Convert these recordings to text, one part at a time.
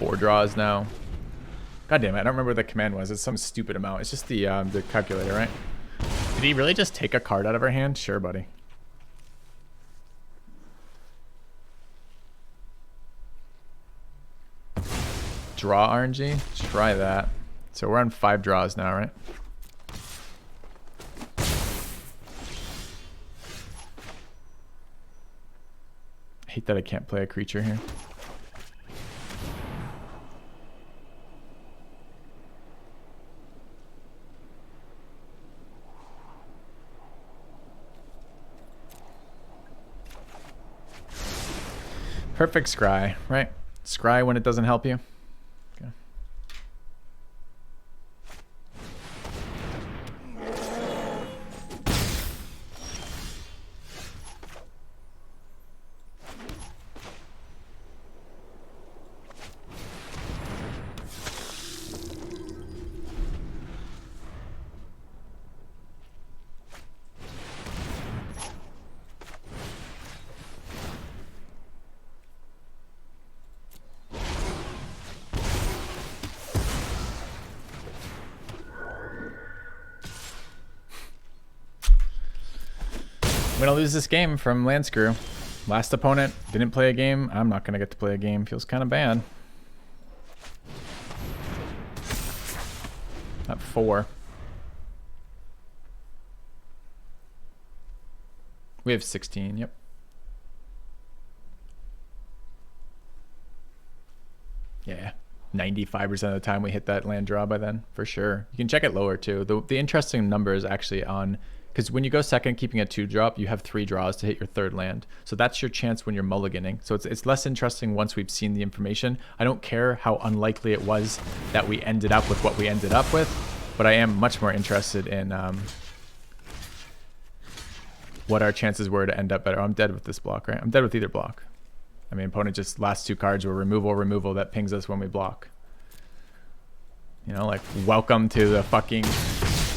4 draws now. God damn it, I don't remember what the command was. It's some stupid amount. It's just the calculator, right? Did he really just take a card out of our hand? Sure, buddy. Draw RNG? Try that. So we're on 5 draws now, right? I hate that I can't play a creature here. Perfect scry, right? Scry when it doesn't help you. Okay. I'm gonna lose this game from land screw. Last opponent didn't play a game. I'm not gonna get to play a game. Feels kind of bad. At 4. We have 16. Yep. Yeah. 95% of the time we hit that land draw by then, for sure. You can check it lower too. The interesting number is actually on, because when you go second, keeping a 2-drop, you have 3 draws to hit your 3rd land. So that's your chance when you're mulliganing. So it's less interesting once we've seen the information. I don't care how unlikely it was that we ended up with what we ended up with, but I am much more interested in what our chances were to end up better. Oh, I'm dead with this block, right? I'm dead with either block. I mean, opponent just last 2 cards were removal that pings us when we block. You know, like, welcome to the fucking...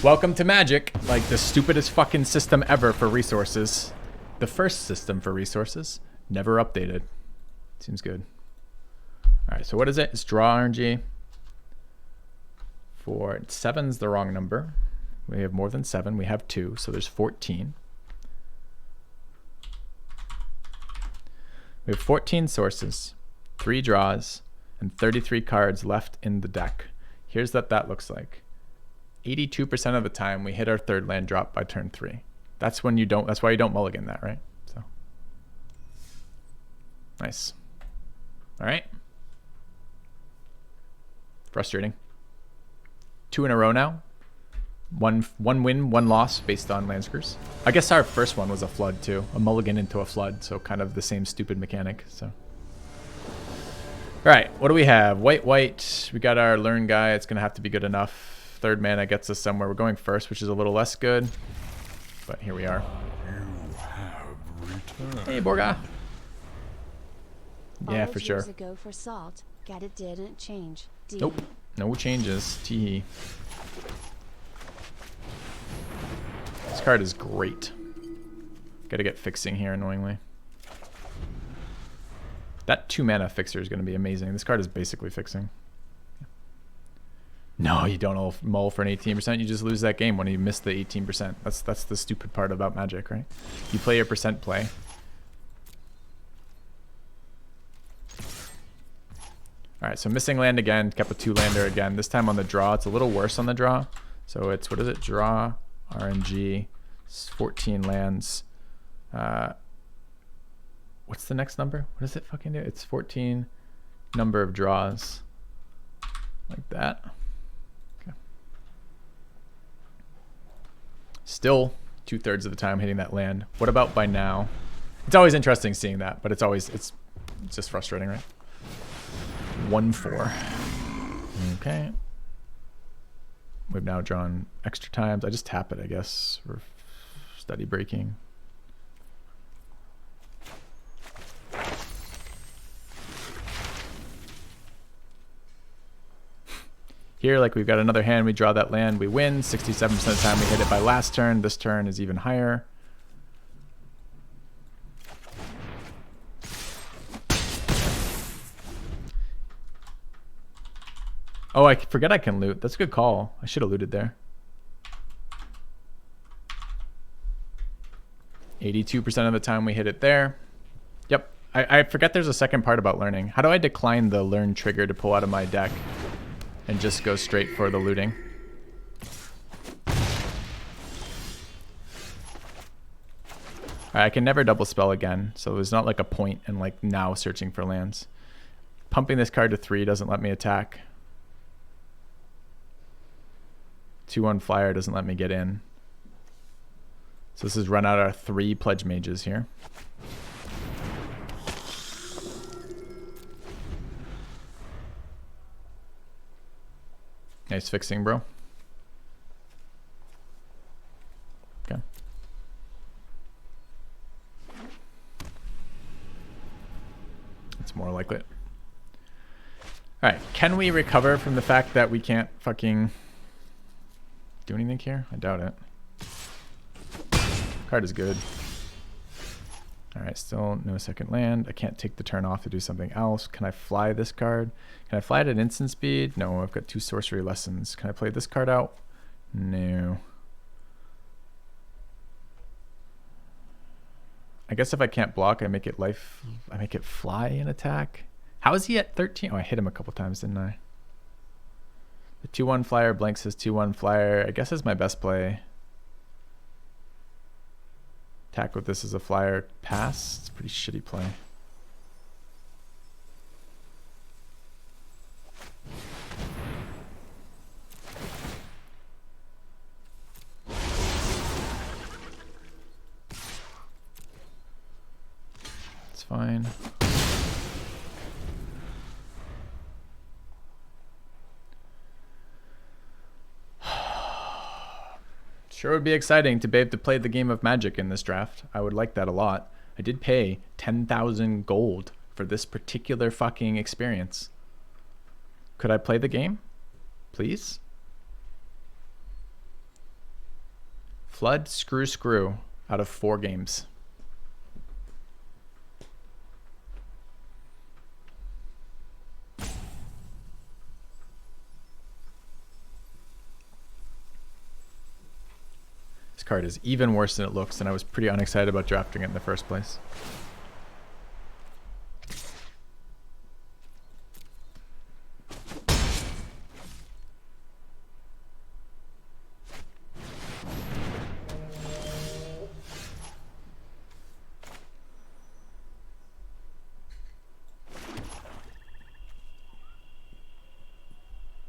Welcome to Magic, like the stupidest fucking system ever for resources. The first system for resources, never updated. Seems good. All right, so what is it? It's draw RNG. For 7's the wrong number. We have more than 7. We have 2, so there's 14. We have 14 sources, 3 draws, and 33 cards left in the deck. Here's what that looks like. 82% of the time we hit our 3rd land drop by turn 3. That's when you don't, that's why you don't mulligan that, right? So nice. All right. Frustrating. 2 in a row now. One win, 1 loss based on land screws. I guess our first one was a flood too. A mulligan into a flood, so kind of the same stupid mechanic. So all right, what do we have? White. We got our learn guy. It's gonna have to be good enough. 3rd mana gets us somewhere. We're going first, which is a little less good, but here we are. You have returned. Hey, Borga. Yeah, for sure. Years ago for salt, get it didn't change. Nope, no changes. Teehee. This card is great. Gotta get fixing here, annoyingly. That 2 mana fixer is gonna be amazing. This card is basically fixing. No, you don't mull for an 18%. You just lose that game when you miss the 18%. That's the stupid part about Magic, right? You play your percent play. All right, so missing land again. Kept a 2-lander again. This time on the draw. It's a little worse on the draw. So it's, what is it? Draw, RNG, 14 lands. What's the next number? What does it fucking do? It's 14 number of draws. Like that. Still 2/3 of the time hitting that land. What about by now? It's always interesting seeing that, but it's just frustrating, right? 1/4. Okay. We've now drawn extra times. I just tap it, I guess. We're study breaking. Here, like, we've got another hand, we draw that land, we win. 67% of the time we hit it by last turn. This turn is even higher. Oh, I forget I can loot. That's a good call. I should have looted there. 82% of the time we hit it there. Yep. I forget there's a second part about learning. How do I decline the learn trigger to pull out of my deck and just go straight for the looting? Alright, I can never double spell again, so there's not like a point in like now searching for lands. Pumping this card to 3 doesn't let me attack. 2-1 flyer doesn't let me get in. So this is run out our 3 pledge mages here. Nice fixing, bro. Okay. It's more like it. Alright, can we recover from the fact that we can't fucking do anything here? I doubt it. Card is good. Alright, still no second land. I can't take the turn off to do something else. Can I fly this card? Can I fly it at instant speed? No, I've got 2 sorcery lessons. Can I play this card out? No. I guess if I can't block, I make it fly and attack. How is he at 13? Oh, I hit him a couple times, didn't I? The 2-1 flyer blanks his 2-1 flyer. I guess is my best play. Attack with this as a flyer. Pass. It's a pretty shitty play. It's fine. Sure would be exciting to be able to play the game of Magic in this draft. I would like that a lot. I did pay 10,000 gold for this particular fucking experience. Could I play the game? Please? Flood, screw out of 4 games. Card is even worse than it looks, and I was pretty unexcited about drafting it in the first place.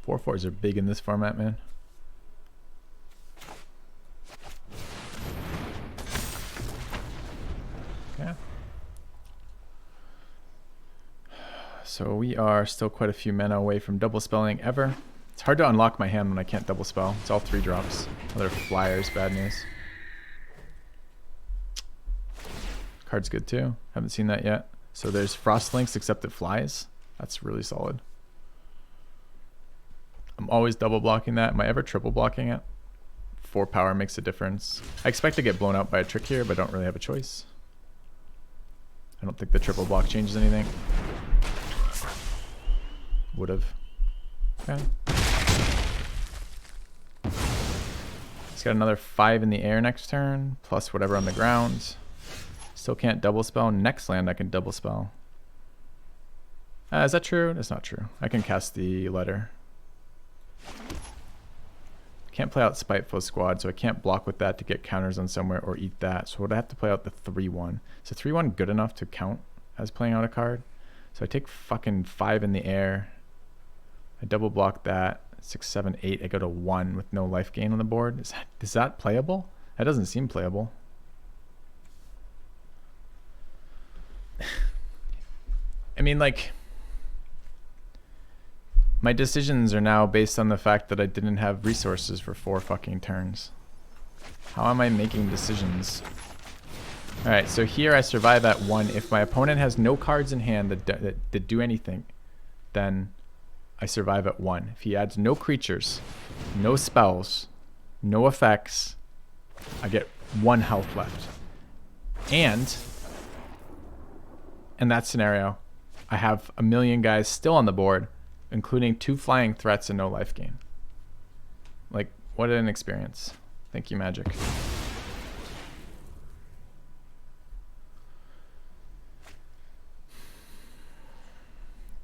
Four fours are big in this format, man. So we are still quite a few mana away from double spelling ever. It's hard to unlock my hand when I can't double spell. It's all 3 drops. Other flyers, bad news. Card's good too. Haven't seen that yet. So there's Frost Links except it flies. That's really solid. I'm always double blocking that. Am I ever triple blocking it? 4 power makes a difference. I expect to get blown out by a trick here, but I don't really have a choice. I don't think the triple block changes anything. Would have. Okay. He's got another 5 in the air next turn, plus whatever on the ground. Still can't double spell. Next land I can double spell. Is that true? That's not true. I can cast the letter. Can't play out Spiteful Squad, so I can't block with that to get counters on somewhere or eat that. So would I have to play out the 3-1? Is the 3-1 good enough to count as playing out a card? So I take fucking 5 in the air. I double block that. 6, 7, 8. I go to 1 with no life gain on the board. Is that playable? That doesn't seem playable. I mean, like, my decisions are now based on the fact that I didn't have resources for 4 fucking turns. How am I making decisions? Alright, so here I survive at 1. If my opponent has no cards in hand that do anything, then I survive at 1. If he adds no creatures, no spells, no effects, I get 1 health left. And in that scenario, I have a million guys still on the board, including 2 flying threats and no life gain. Like, what an experience. Thank you, Magic.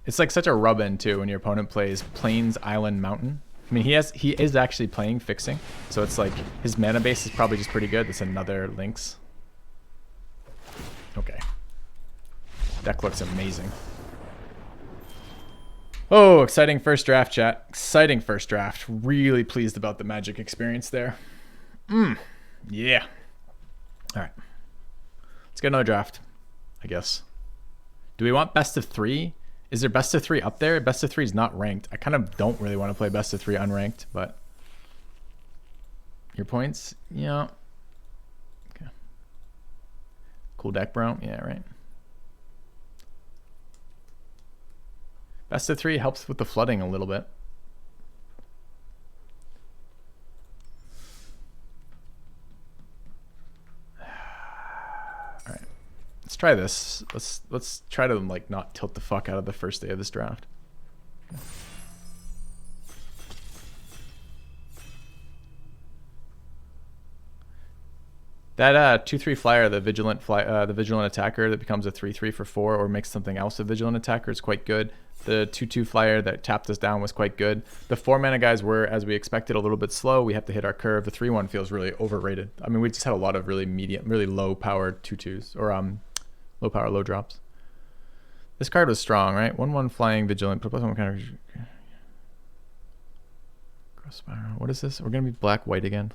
It's like such a rub-in too when your opponent plays Plains, Island, Mountain. I mean, he is actually playing Fixing, so it's like his mana base is probably just pretty good. That's another Lynx. Okay. Deck looks amazing. Oh, exciting first draft, chat. Exciting first draft. Really pleased about the Magic experience there. Yeah. All right. Let's get another draft, I guess. Do we want best of 3? Is there best of 3 up there? Best of 3 is not ranked. I kind of don't really want to play best of 3 unranked, but your points? Yeah. Okay. Cool deck, bro. Yeah, right. Best of 3 helps with the flooding a little bit. All right. Let's try this. Let's try to like not tilt the fuck out of the first day of this draft. That 2/3 flyer, the vigilant attacker that becomes a 3/3 for 4 or makes something else a vigilant attacker is quite good. The 2/2 flyer that tapped us down was quite good. The 4 mana guys were, as we expected, a little bit slow. We have to hit our curve. The 3/1 feels really overrated. I mean, we just had a lot of really medium, really low powered 2/2s or low power, low drops. This card was strong, right? 1/1 flying vigilant. Plus one kind of cross spiral. What is this? We're gonna be black white again.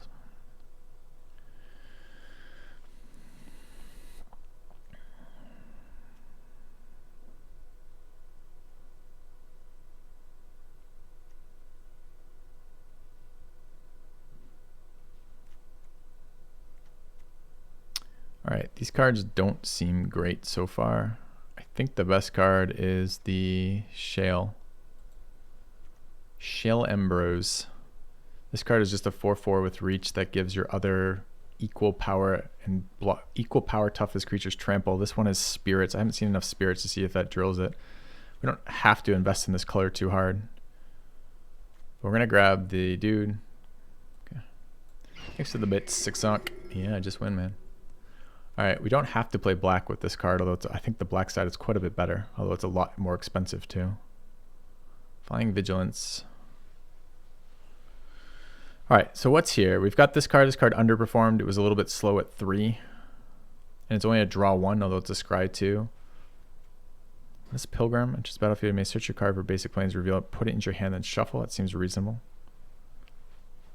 All right, these cards don't seem great so far. I think the best card is the Shale Ambrose. This card is just a 4/4 with reach that gives your other equal power and equal power toughness creatures trample. This one is spirits. I haven't seen enough spirits to see if that drills it. We don't have to invest in this color too hard. But we're gonna grab the dude. Okay. Thanks to the bits, Sixonk. Yeah, just win, man. All right, we don't have to play black with this card, although I think the black side is quite a bit better, although it's a lot more expensive too. Flying Vigilance. All right, so what's here? We've got this card. This card underperformed. It was a little bit slow at 3. And it's only a draw 1, although it's a scry 2. This Pilgrim, enters battlefield, you may search your card for basic planes, reveal it, put it into your hand, then shuffle. That seems reasonable.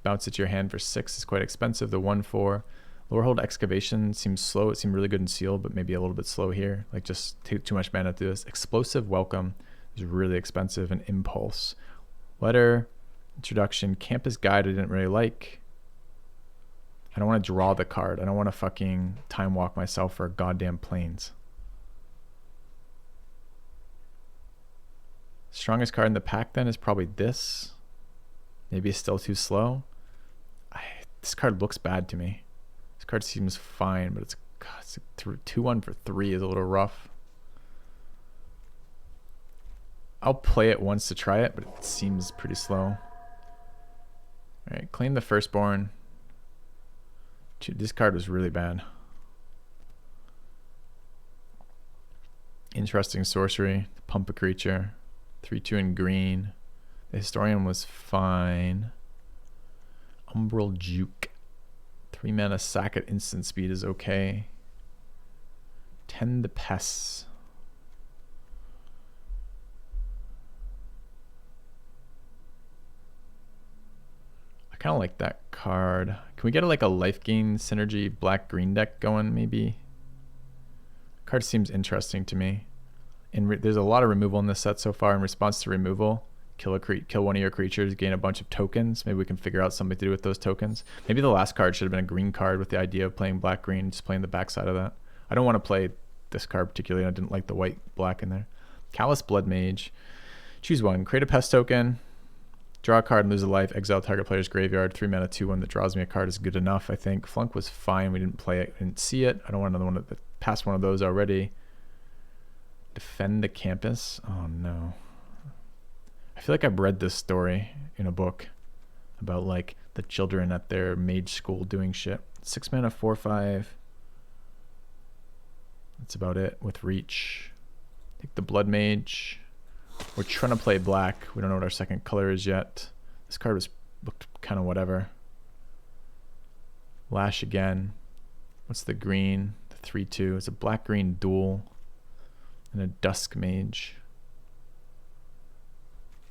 Bounce it to your hand for 6 is quite expensive. The 1/4. Lower hold Excavation seems slow. It seemed really good in sealed, but maybe a little bit slow here. Like just too much mana to do this. Explosive Welcome is really expensive. And Impulse. Letter, Introduction, Campus Guide I didn't really like. I don't want to draw the card. I don't want to fucking time walk myself for goddamn planes. Strongest card in the pack then is probably this. Maybe it's still too slow. This card looks bad to me. This card seems fine, but it's 2/1 for 3 is a little rough. I'll play it once to try it, but it seems pretty slow. All right, claim the Firstborn. This card was really bad. Interesting Sorcery. Pump a creature. 3/2 in green. The Historian was fine. Umbral Juke. 3 mana sack at instant speed is okay. Tend the Pests. I kind of like that card. Can we get like a life gain synergy black green deck going maybe? Card seems interesting to me. And there's a lot of removal in this set so far. In response to removal, kill one of your creatures, gain a bunch of tokens. Maybe we can figure out something to do with those tokens. Maybe the last card should have been a green card with the idea of playing black green, just playing the backside of that. I don't want to play this card particularly. I didn't like the white black in there. Callous Blood Mage. Choose one. Create a pest token. Draw a card and lose a life. Exile target player's graveyard. 3 mana 2/1 that draws me a card is good enough, I think. Flunk was fine. We didn't play it. Didn't see it. I don't want another one that passed one of those already. Defend the Campus. Oh no. I feel like I've read this story in a book about like the children at their mage school doing shit. 6 mana, 4/5. That's about it with reach. Take the blood mage. We're trying to play black. We don't know what our second color is yet. This card looked kind of whatever. Lash again. What's the green? The 3/2. It's a black-green duel and a dusk mage.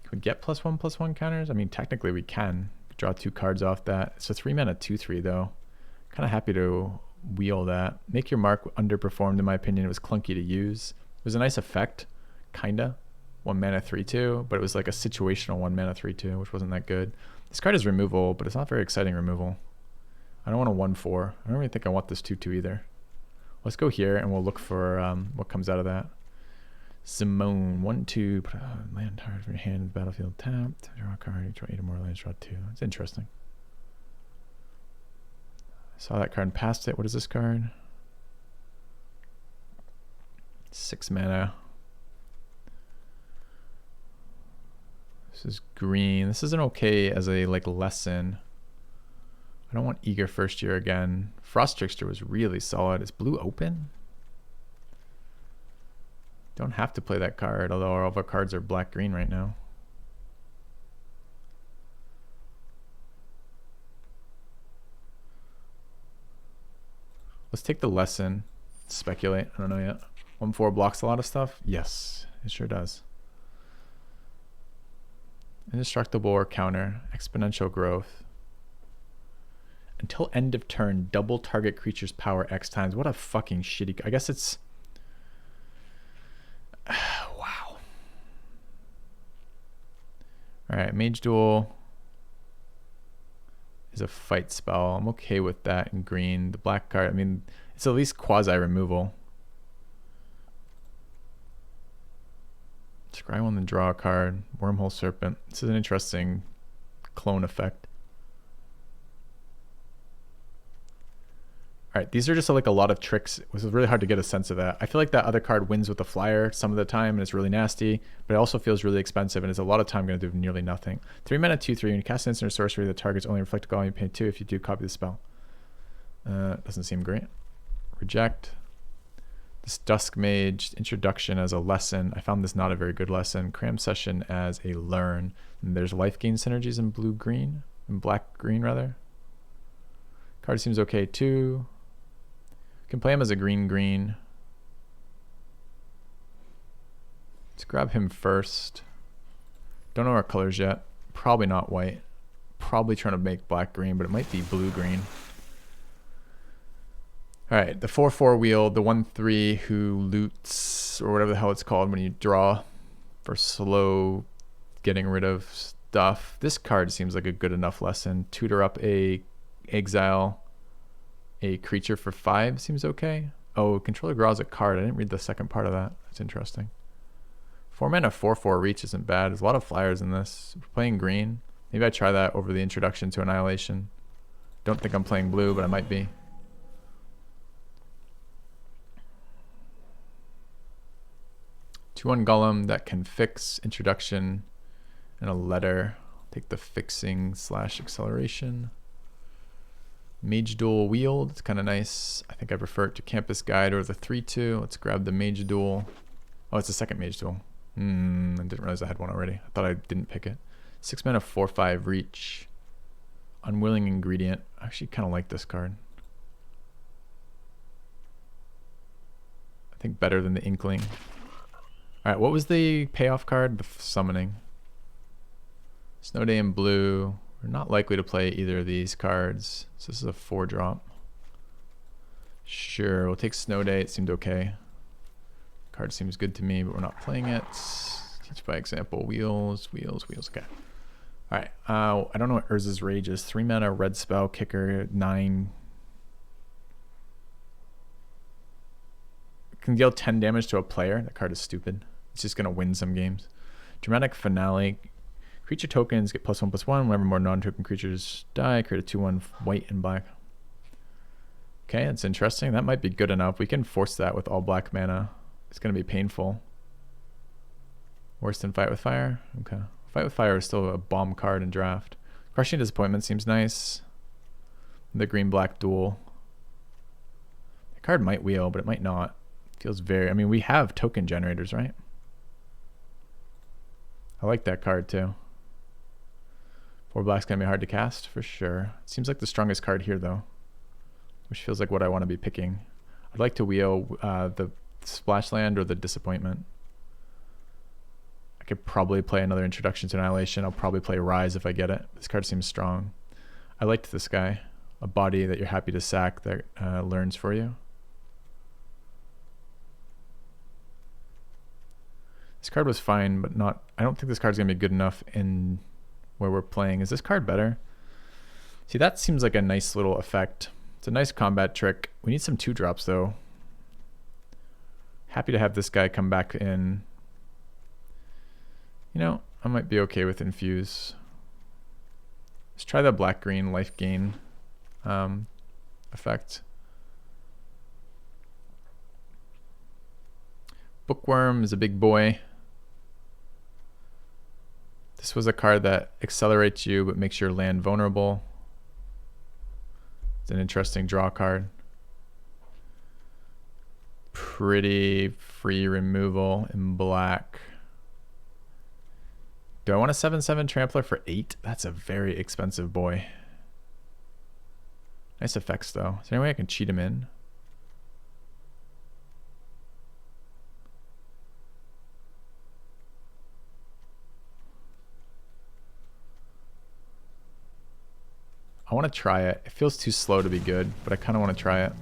Can we get +1/+1 counters? I mean, technically we can. Draw 2 cards off that. It's a 3 mana 2/3 though. Kind of happy to wheel that. Make your mark underperformed in my opinion. It was clunky to use. It was a nice effect, kinda. 1 mana 3/2, but it was like a situational 1 mana 3/2, which wasn't that good. This card is removal, but it's not very exciting removal. I don't want a 1/4. I don't really think I want this 2/2 either. Let's go here and we'll look for what comes out of that. Simone, 1/2, put a land card from your hand in the battlefield tapped. Draw a card, you draw 8 or more lands, draw 2. It's interesting. Saw that card and passed it. What is this card? 6 mana. This is green. This isn't okay as a like lesson. I don't want eager first year again. Frost Trickster was really solid. Is blue open? Don't have to play that card, although all of our cards are black-green right now. Let's take the lesson. Speculate. I don't know yet. 1/4 blocks a lot of stuff. Yes, it sure does. Indestructible or counter. Exponential growth. Until end of turn, double target creature's power X times. What a fucking shitty... I guess it's... wow. Alright, Mage Duel is a fight spell. I'm okay with that in green. The black card, I mean, it's at least quasi-removal. Scry one, then draw a card. Wormhole Serpent. This is an interesting clone effect. All right, these are just like a lot of tricks. It was really hard to get a sense of that. I feel like that other card wins with the flyer some of the time, and it's really nasty, but it also feels really expensive, and it's a lot of time going to do nearly nothing. 3 mana, 2/3. When you cast an instant or sorcery, the target's only reflected all you pay 2 if you do copy the spell. Doesn't seem great. Reject. This Dusk Mage introduction as a lesson. I found this not a very good lesson. Cram Session as a learn. And there's life gain synergies in blue-green, in black-green rather. Card seems okay too. Can play him as a green-green. Let's grab him first. Don't know our colors yet. Probably not white. Probably trying to make black-green, but it might be blue-green. Alright, the 4/4 wheel, the 1/3 who loots, or whatever the hell it's called when you draw for slow getting rid of stuff. This card seems like a good enough lesson. Tutor up a exile a creature for 5 seems okay. Oh, controller draws a card. I didn't read the second part of that. That's interesting. 4 mana 4/4 reach isn't bad. There's a lot of flyers in this. We're playing green. Maybe I try that over the introduction to Annihilation. Don't think I'm playing blue, but I might be. Two-one Golem that can fix introduction and a letter. Take the fixing / acceleration. Mage Duel Wield, it's kind of nice. I think I prefer it to Campus Guide or the 3/2. Let's grab the Mage Duel. Oh, it's the second Mage Duel. I didn't realize I had one already. I thought I didn't pick it. 6 mana 4/5 reach. Unwilling Ingredient. I actually kind of like this card. I think better than the Inkling. Alright, what was the payoff card? The Summoning. Snow Day in blue. We're not likely to play either of these cards. So this is a 4-drop. Sure, we'll take Snow Day. It seemed okay. Card seems good to me, but we're not playing it. Teach by example. Wheels. Okay. Alright, I don't know what Urza's Rage is. 3 mana, red spell, kicker, 9. Can deal 10 damage to a player. That card is stupid. It's just going to win some games. Dramatic Finale. Creature tokens get +1/+1 whenever more non-token creatures die. Create a 2/1 white and black. Okay, that's interesting. That might be good enough. We can force that with all black mana. It's going to be painful. Worse than Fight with Fire? Okay. Fight with Fire is still a bomb card in draft. Crushing Disappointment seems nice. The green-black duel. The card might wheel, but it might not. Feels very... I mean, we have token generators, right? I like that card, too. 4 black's going to be hard to cast, for sure. Seems like the strongest card here, though. Which feels like what I want to be picking. I'd like to wheel the Splash Land or the Disappointment. I could probably play another Introduction to Annihilation. I'll probably play Rise if I get it. This card seems strong. I liked this guy. A body that you're happy to sack that learns for you. This card was fine, but not... I don't think this card's going to be good enough in where we're playing. Is this card better? See, that seems like a nice little effect. It's a nice combat trick. We need some 2-drops, though. Happy to have this guy come back in. You know, I might be okay with Infuse. Let's try the black-green life gain effect. Bookworm is a big boy. This was a card that accelerates you but makes your land vulnerable. It's an interesting draw card. Pretty free removal in black. Do I want a 7/7 Trampler for 8? That's a very expensive boy. Nice effects though. Is there any way I can cheat him in? I want to try it. It feels too slow to be good, but I kind of want to try it.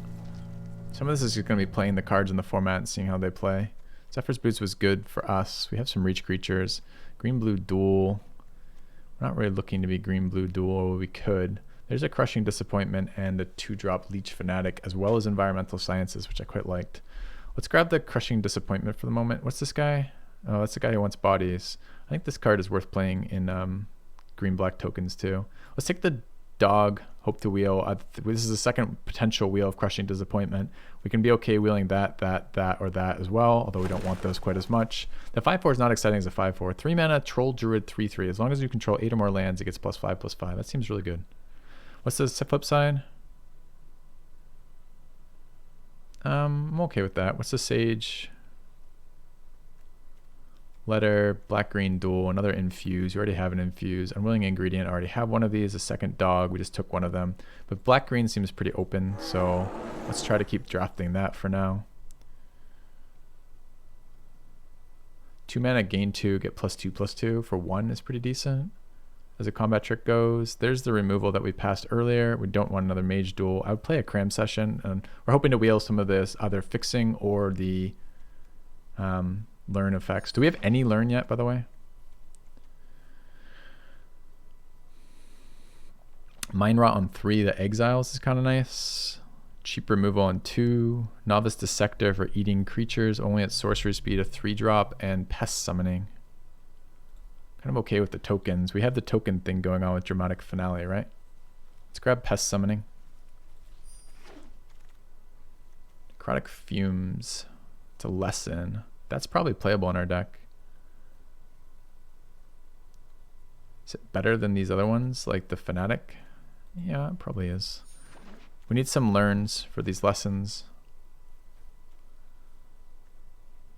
Some of this is just going to be playing the cards in the format and seeing how they play. Zephyr's Boots was good for us. We have some reach creatures. Green-blue duel. We're not really looking to be green-blue duel. We could. There's a Crushing Disappointment and a 2-drop Leech Fanatic, as well as Environmental Sciences, which I quite liked. Let's grab the Crushing Disappointment for the moment. What's this guy? Oh, that's the guy who wants bodies. I think this card is worth playing in green-black tokens too. Let's take the dog, Hope to wheel. This is the second potential wheel of Crushing Disappointment. We can be okay wheeling that, or that as well, although we don't want those quite as much. The 5/4 is not exciting as a 5/4. 3 mana, Troll Druid 3/3. As long as you control 8 or more lands, it gets +5/+5. That seems really good. What's the flip side? I'm okay with that. What's the Sage? Letter, black-green duel, another Infuse. You already have an Infuse. Unwilling Ingredient, I already have one of these. A second dog, we just took one of them. But black-green seems pretty open, so let's try to keep drafting that for now. 2 mana, gain 2, get +2/+2 for 1 is pretty decent. As a combat trick goes, there's the removal that we passed earlier. We don't want another Mage Duel. I would play a Cram Session, and we're hoping to wheel some of this, either fixing or the learn effects. Do we have any learn yet, by the way? Mind Rot on 3, the Exiles is kind of nice. Cheap removal on 2. Novice Dissector for eating creatures, only at sorcery speed, a 3-drop, and Pest Summoning. Kind of okay with the tokens. We have the token thing going on with Dramatic Finale, right? Let's grab Pest Summoning. Necrotic Fumes to lessen. That's probably playable in our deck. Is it better than these other ones, like the Fanatic? Yeah, it probably is. We need some learns for these lessons.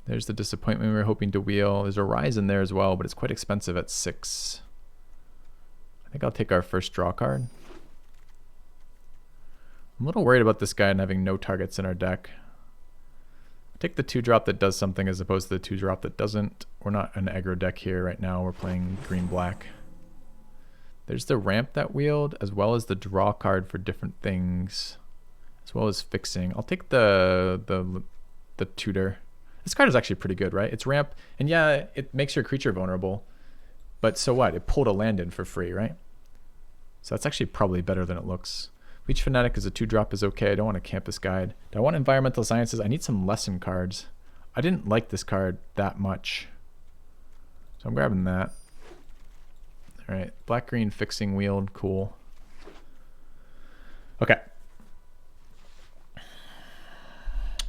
There's the Disappointment we were hoping to wheel. There's a Rise in there as well, but it's quite expensive at 6. I think I'll take our first draw card. I'm a little worried about this guy and having no targets in our deck. Take the 2-drop that does something as opposed to the 2-drop that doesn't. We're not an aggro deck here right now. We're playing green-black. There's the ramp that wheeled, as well as the draw card for different things, as well as fixing. I'll take the tutor. This card is actually pretty good, right? It's ramp, and yeah, it makes your creature vulnerable. But so what? It pulled a land in for free, right? So that's actually probably better than it looks. Leech Fanatic as a 2-drop is okay. I don't want a Campus Guide. Do I want Environmental Sciences? I need some lesson cards. I didn't like this card that much, so I'm grabbing that. All right, black-green fixing wheeled, cool. Okay.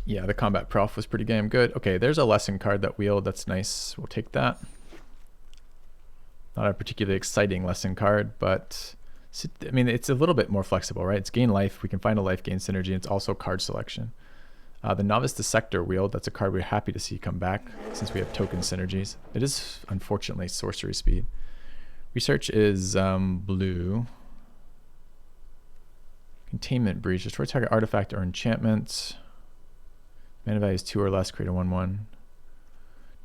Yeah, the Combat Prof was pretty damn good. Okay, there's a lesson card that wheeled. That's nice. We'll take that. Not a particularly exciting lesson card, but I mean, it's a little bit more flexible, right? It's gain life. We can find a life gain synergy. And it's also card selection. The Novice Dissector Wield, that's a card we're happy to see come back since we have token synergies. It is, unfortunately, sorcery speed. Research is blue. Containment Breach. Destroy target artifact or enchantment. Mana value is 2 or less. Create a 1/1.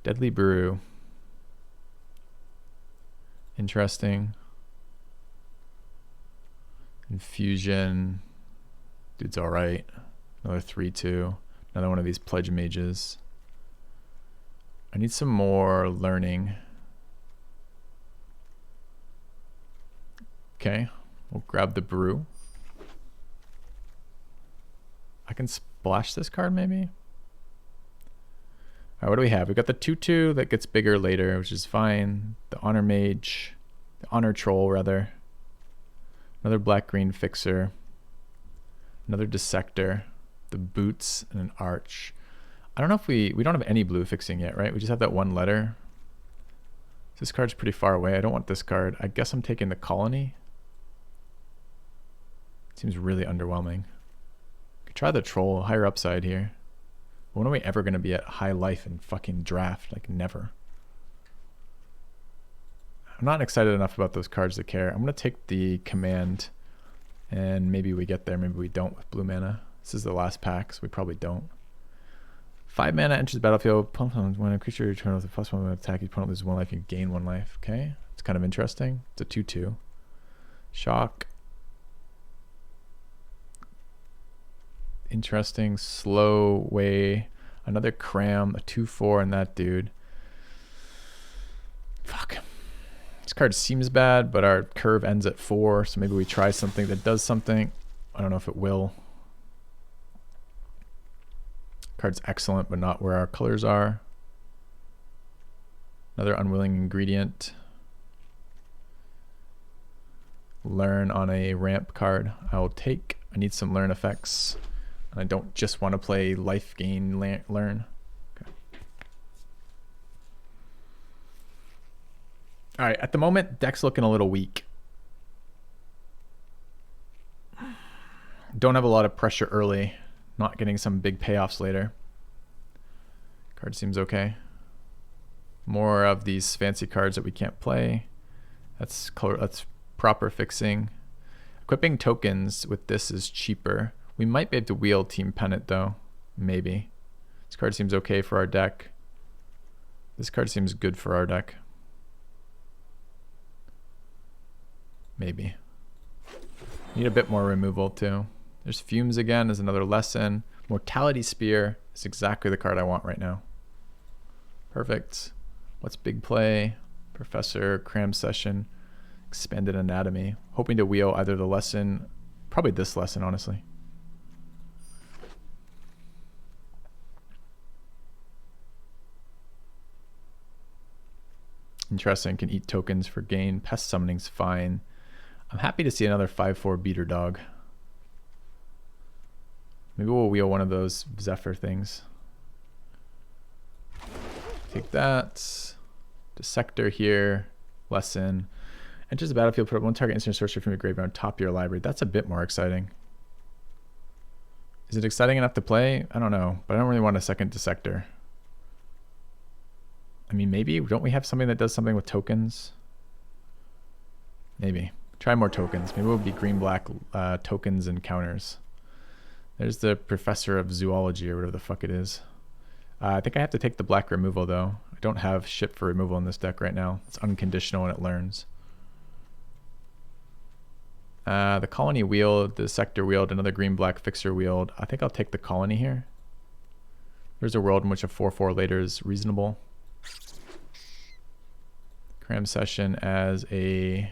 Deadly Brew. Interesting. Infusion. Dude's alright. Another 3/2. Another one of these Pledge Mages. I need some more learning. Okay. We'll grab the Brew. I can splash this card maybe? Alright, what do we have? We've got the 2/2 that gets bigger later, which is fine. The Honor Mage. The Honor Troll, rather. Another black-green fixer. Another Dissector. The Boots and an Arch. I don't know if we don't have any blue fixing yet, right? We just have that one letter. This card's pretty far away. I don't want this card. I guess I'm taking the Colony. Seems really underwhelming. Could try the Troll, higher upside here. When are we ever going to be at high life and fucking draft? Like, never. I'm not excited enough about those cards to care. I'm going to take the Command, and maybe we get there. Maybe we don't with blue mana. This is the last pack, so we probably don't. 5 mana enters the battlefield. When a creature returns with a +1 attack, you opponent loses 1 life, you gain 1 life. Okay, it's kind of interesting. It's a 2/2. Shock. Interesting. Slow way. Another Cram. A 2/4 and that dude. Fuck. This card seems bad, but our curve ends at 4, so maybe we try something that does something. I don't know if it will. Card's excellent, but not where our colors are. Another Unwilling Ingredient. Learn on a ramp card. I will take. I need some learn effects. And I don't just want to play life gain learn. Okay. All right, at the moment, deck's looking a little weak. Don't have a lot of pressure early. Not getting some big payoffs later. Card seems okay. More of these fancy cards that we can't play. That's proper fixing. Equipping tokens with this is cheaper. We might be able to wield Team Pennant though. Maybe. This card seems okay for our deck. This card seems good for our deck. Maybe. Need a bit more removal too. There's Fumes again as another lesson. Mortality Spear is exactly the card I want right now. Perfect. What's big play? Professor, Cram Session, Expanded Anatomy. Hoping to wheel either the lesson, probably this lesson, honestly. Interesting, can eat tokens for gain. Pest Summoning's fine. I'm happy to see another 5/4 Beater Dog. Maybe we'll wheel one of those Zephyr things. Take that. Dissector here. Lesson. Enters the battlefield, put up 1 target instant sorcery from your graveyard on top of your library. That's a bit more exciting. Is it exciting enough to play? I don't know, but I don't really want a second Dissector. I mean, maybe. Don't we have something that does something with tokens? Maybe. Try more tokens. Maybe we'll be green-black tokens and counters. There's the Professor of Zoology or whatever the fuck it is. I think I have to take the black removal though. I don't have shit for removal in this deck right now. It's unconditional and it learns. The Colony Wield, the Sector Wield, another green-black fixer wield. I think I'll take the Colony here. There's a world in which a 4/4 later is reasonable. Cram Session as a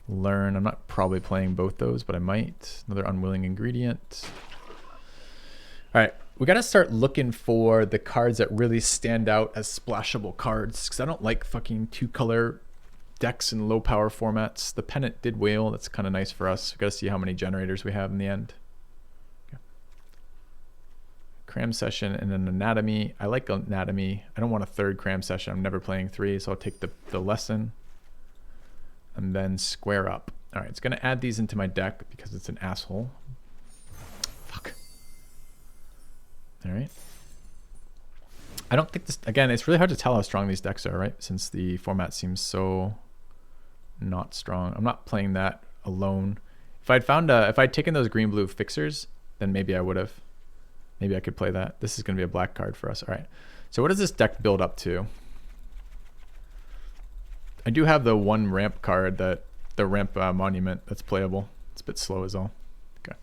learn. I'm not probably playing both those, but I might. Another Unwilling Ingredient. All right, we got to start looking for the cards that really stand out as splashable cards, because I don't like fucking 2-color decks in low power formats. The Pennant did whale. That's kind of nice for us. We got to see how many generators we have in the end. Okay. Cram session and an anatomy. I like anatomy. I don't want a third cram session. I'm never playing 3, so I'll take the lesson. And then square up. All right, it's gonna add these into my deck because it's an asshole. Fuck. All right. I don't think this, again, it's really hard to tell how strong these decks are, right? Since the format seems so not strong. I'm not playing that alone. If I'd found if I'd taken those green blue fixers, then maybe I would have. Maybe I could play that. This is going to be a black card for us. All right. So what does this deck build up to? I do have the one ramp card, that the ramp monument that's playable. It's a bit slow as all. Okay.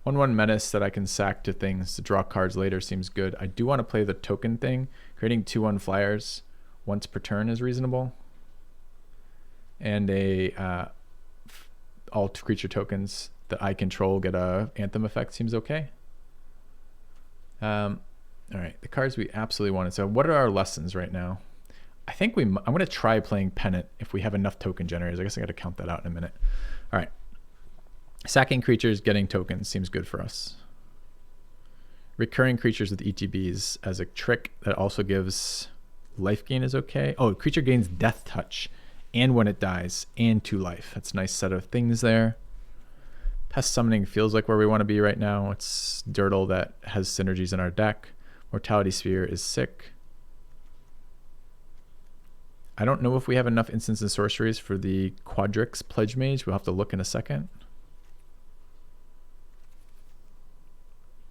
One menace that I can sack to things to draw cards later seems good. I do want to play the token thing. Creating 2/1 flyers once per turn is reasonable. And all creature tokens that I control get a anthem effect seems okay. All right, the cards we absolutely wanted. So what are our lessons right now? I think I'm going to try playing Pennant if we have enough token generators. I guess I got to count that out in a minute. All right. Sacking creatures, getting tokens seems good for us. Recurring creatures with ETBs as a trick that also gives life gain is okay. Oh, creature gains death touch and when it dies and 2 life. That's a nice set of things there. Pest summoning feels like where we want to be right now. It's Dirtle that has synergies in our deck. Mortality Sphere is sick. I don't know if we have enough instants and sorceries for the Quadrix Pledge Mage. We'll have to look in a second.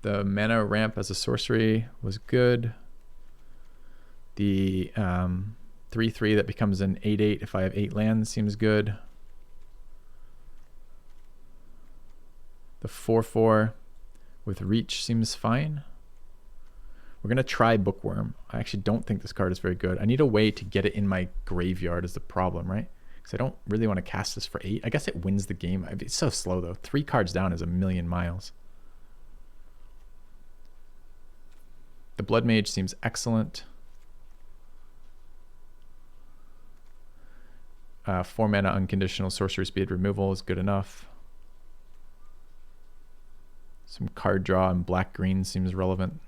The mana ramp as a sorcery was good. The 3/3 that becomes an 8/8 if I have 8 lands seems good. The 4/4 with reach seems fine. We're going to try Bookworm. I actually don't think this card is very good. I need a way to get it in my graveyard is the problem, right? Because I don't really want to cast this for 8. I guess it wins the game. It's so slow though. 3 cards down is a million miles. The Blood Mage seems excellent. 4 mana unconditional sorcery speed removal is good enough. Some card draw and black green seems relevant.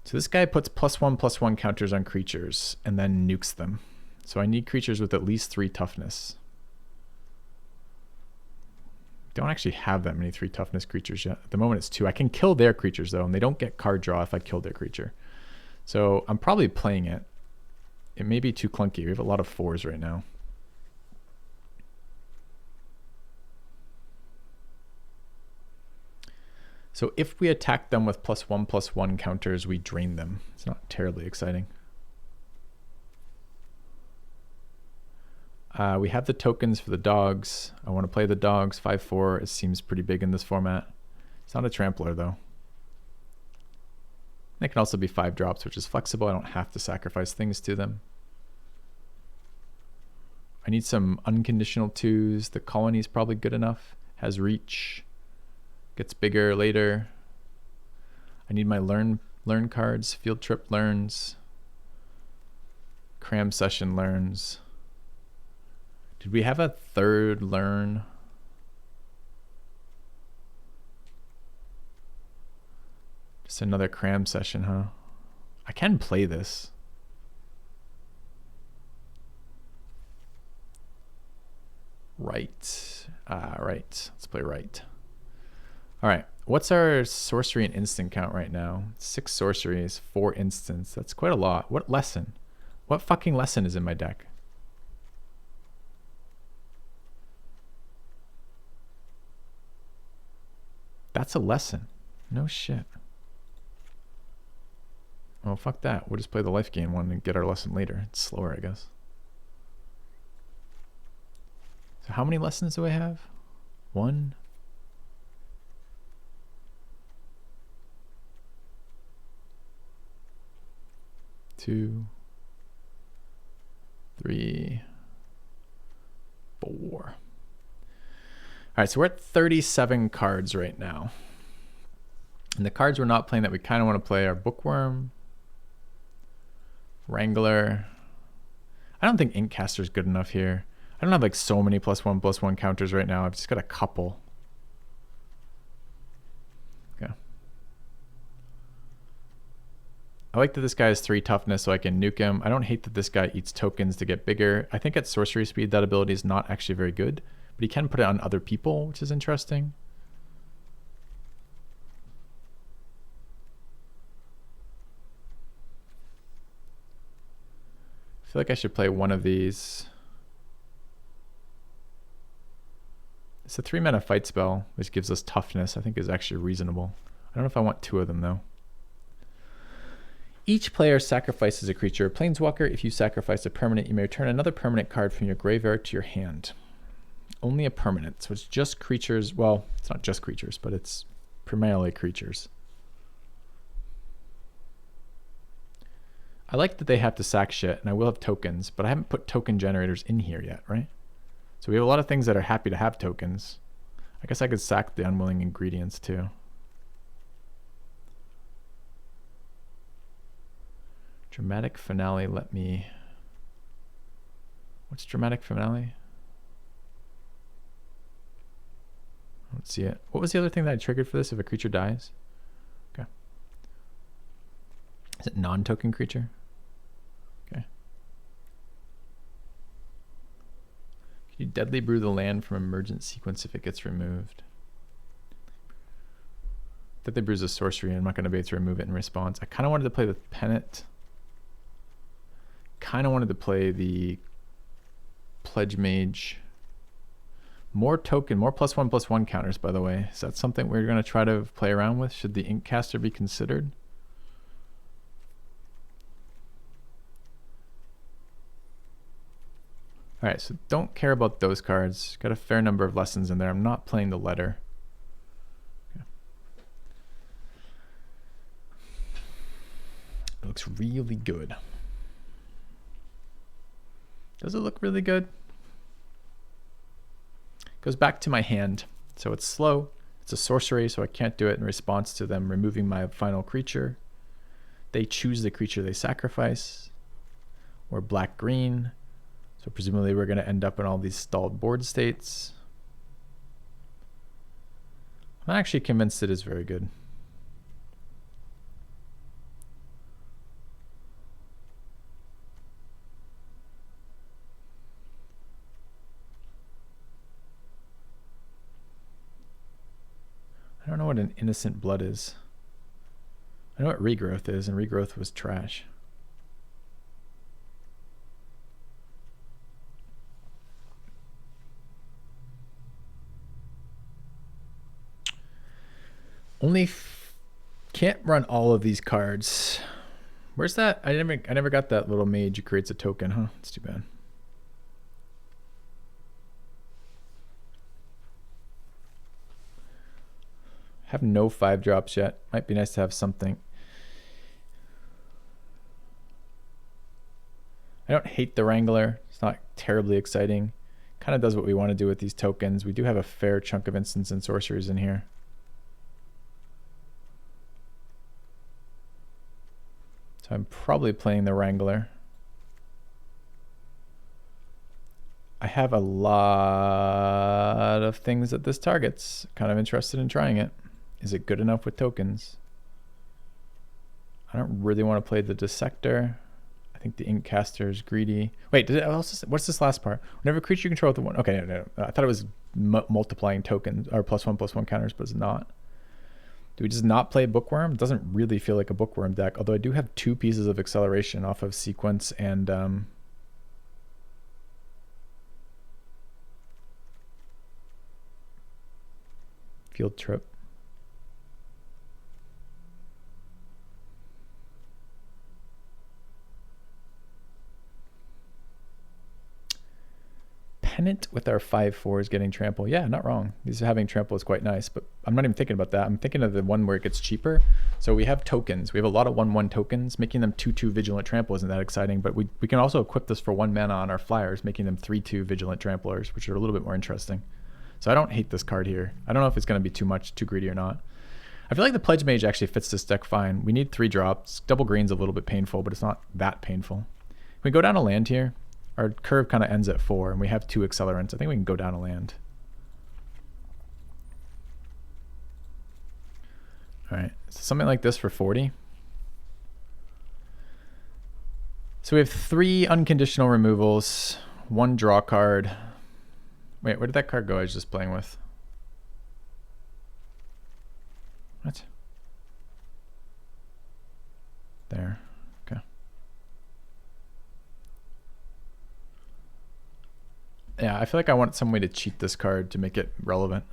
So this guy puts +1/+1 counters on creatures and then nukes them. So I need creatures with at least 3 toughness. Don't actually have that many 3 toughness creatures yet. At the moment it's 2. I can kill their creatures though, and they don't get card draw if I kill their creature. So I'm probably playing it. It may be too clunky. We have a lot of 4s right now. So if we attack them with +1/+1 counters, we drain them. It's not terribly exciting. We have the tokens for the dogs. I want to play the dogs. 5/4. It seems pretty big in this format. It's not a trampler though. They can also be 5 drops, which is flexible. I don't have to sacrifice things to them. I need some unconditional 2s. The colony is probably good enough. Has reach. Gets bigger later. I need my learn cards. Field trip learns. Cram session learns. Did we have a 3rd learn? Just another cram session, huh? I can play this. Right. Right. Let's play right. All right. What's our sorcery and instant count right now? 6 sorceries, 4 instants. That's quite a lot. What lesson? What fucking lesson is in my deck? That's a lesson. No shit. Well, fuck that. We'll just play the life gain one and get our lesson later. It's slower, I guess. So how many lessons do I have? 1. 2, 3, 4. All right, so we're at 37 cards right now. And the cards we're not playing that we kind of want to play are Bookworm, Wrangler. I I don't think Inkcaster's good enough here. I don't have like so many +1/+1 counters right now. I've just got a couple. Okay. I like that this guy has 3 toughness, so I can nuke him. I don't hate that this guy eats tokens to get bigger. I think at sorcery speed, that ability is not actually very good, but he can put it on other people, which is interesting. I feel like I should play one of these. It's a 3-mana fight spell, which gives us toughness. I think is actually reasonable. I don't know if I want 2 of them though. Each player sacrifices a creature. Planeswalker, if you sacrifice a permanent, you may return another permanent card from your graveyard to your hand. Only a permanent, so it's just creatures. Well, it's not just creatures, but it's primarily creatures. I like that they have to sack shit, and I will have tokens, but I haven't put token generators in here yet, right? So we have a lot of things that are happy to have tokens. I guess I could sack the unwilling ingredients too. Dramatic finale, let me... What's dramatic finale? I don't see it. What was the other thing that I triggered for this if a creature dies? Okay. Is it non-token creature? Okay. Can you deadly brew the land from emergent sequence if it gets removed? Deadly brew is a sorcery. I'm not going to be able to remove it in response. I kind of wanted to play the pennant. Kind of wanted to play the Pledge Mage. More token, more +1/+1 counters, by the way. Is that something we're going to try to play around with? Should the Inkcaster be considered? All right, so don't care about those cards. Got a fair number of lessons in there. I'm not playing the letter. Okay. It looks really good. Does it look really good? Goes back to my hand. So it's slow. It's a sorcery, so I can't do it in response to them removing my final creature. They choose the creature they sacrifice. Or black-green. So presumably we're going to end up in all these stalled board states. I'm actually convinced it is very good. I don't know what an innocent blood is. I know what regrowth is, and regrowth was trash. Can't run all of these cards. Where's that? I never got that little mage who creates a token, huh? That's too bad. Have no 5-drops yet. Might be nice to have something. I don't hate the Wrangler. It's not terribly exciting. Kind of does what we want to do with these tokens. We do have a fair chunk of instants and sorceries in here. So I'm probably playing the Wrangler. I have a lot of things that this targets. Kind of interested in trying it. Is it good enough with tokens? I don't really want to play the Dissector. I think the Inkcaster is greedy. Wait, what's this last part? Whenever a creature you control with the one... Okay, no. I thought it was multiplying tokens, or +1/+1 counters, but it's not. Do we just not play Bookworm? It doesn't really feel like a Bookworm deck, although I do have 2 pieces of acceleration off of Sequence and... Field Trip. Pennant with our 5/4s getting trample. Yeah, not wrong. These having trample is quite nice, but I'm not even thinking about that. I'm thinking of the one where it gets cheaper. So we have tokens. We have a lot of 1/1 tokens. Making them 2/2 vigilant trample isn't that exciting, but we can also equip this for 1 mana on our flyers, making them 3/2 vigilant tramplers, which are a little bit more interesting. So I don't hate this card here. I don't know if it's going to be too greedy or not. I feel like the Pledge Mage actually fits this deck fine. We need 3 drops. Double green's a little bit painful, but it's not that painful. Can we go down a land here? Our curve kind of ends at 4, and we have 2 accelerants. I think we can go down a land. All right, so something like this for 40. So we have 3 unconditional removals, 1 draw card. Wait, where did that card go I was just playing with? What? There. Okay. Yeah, I feel like I want some way to cheat this card to make it relevant.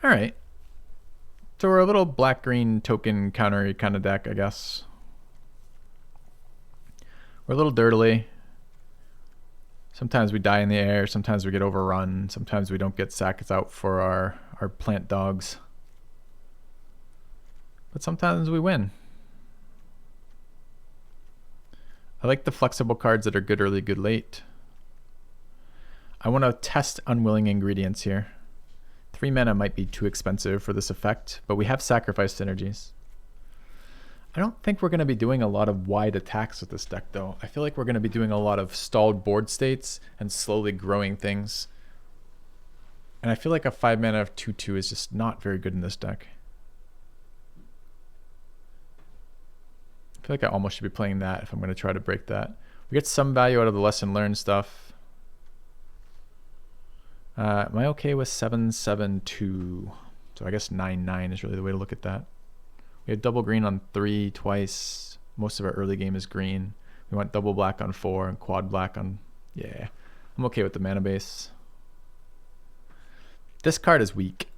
All right. So we're a little black-green token countery kind of deck, I guess. We're a little dirtily. Sometimes we die in the air. Sometimes we get overrun. Sometimes we don't get sacks out for our plant dogs. But sometimes we win. I like the flexible cards that are good early, good late. I want to test unwilling ingredients here. 3 mana might be too expensive for this effect, but we have sacrifice synergies. I don't think we're going to be doing a lot of wide attacks with this deck, though. I feel like we're going to be doing a lot of stalled board states and slowly growing things. And I feel like a 5 mana of 2/2 is just not very good in this deck. I feel like I almost should be playing that if I'm going to try to break that. We get some value out of the lesson learned stuff. Am I okay with 7/7/2? So I guess 9/9 is really the way to look at that. We have double green on 3 twice. Most of our early game is green. We want double black on 4 and quad black on... Yeah, I'm okay with the mana base. This card is weak,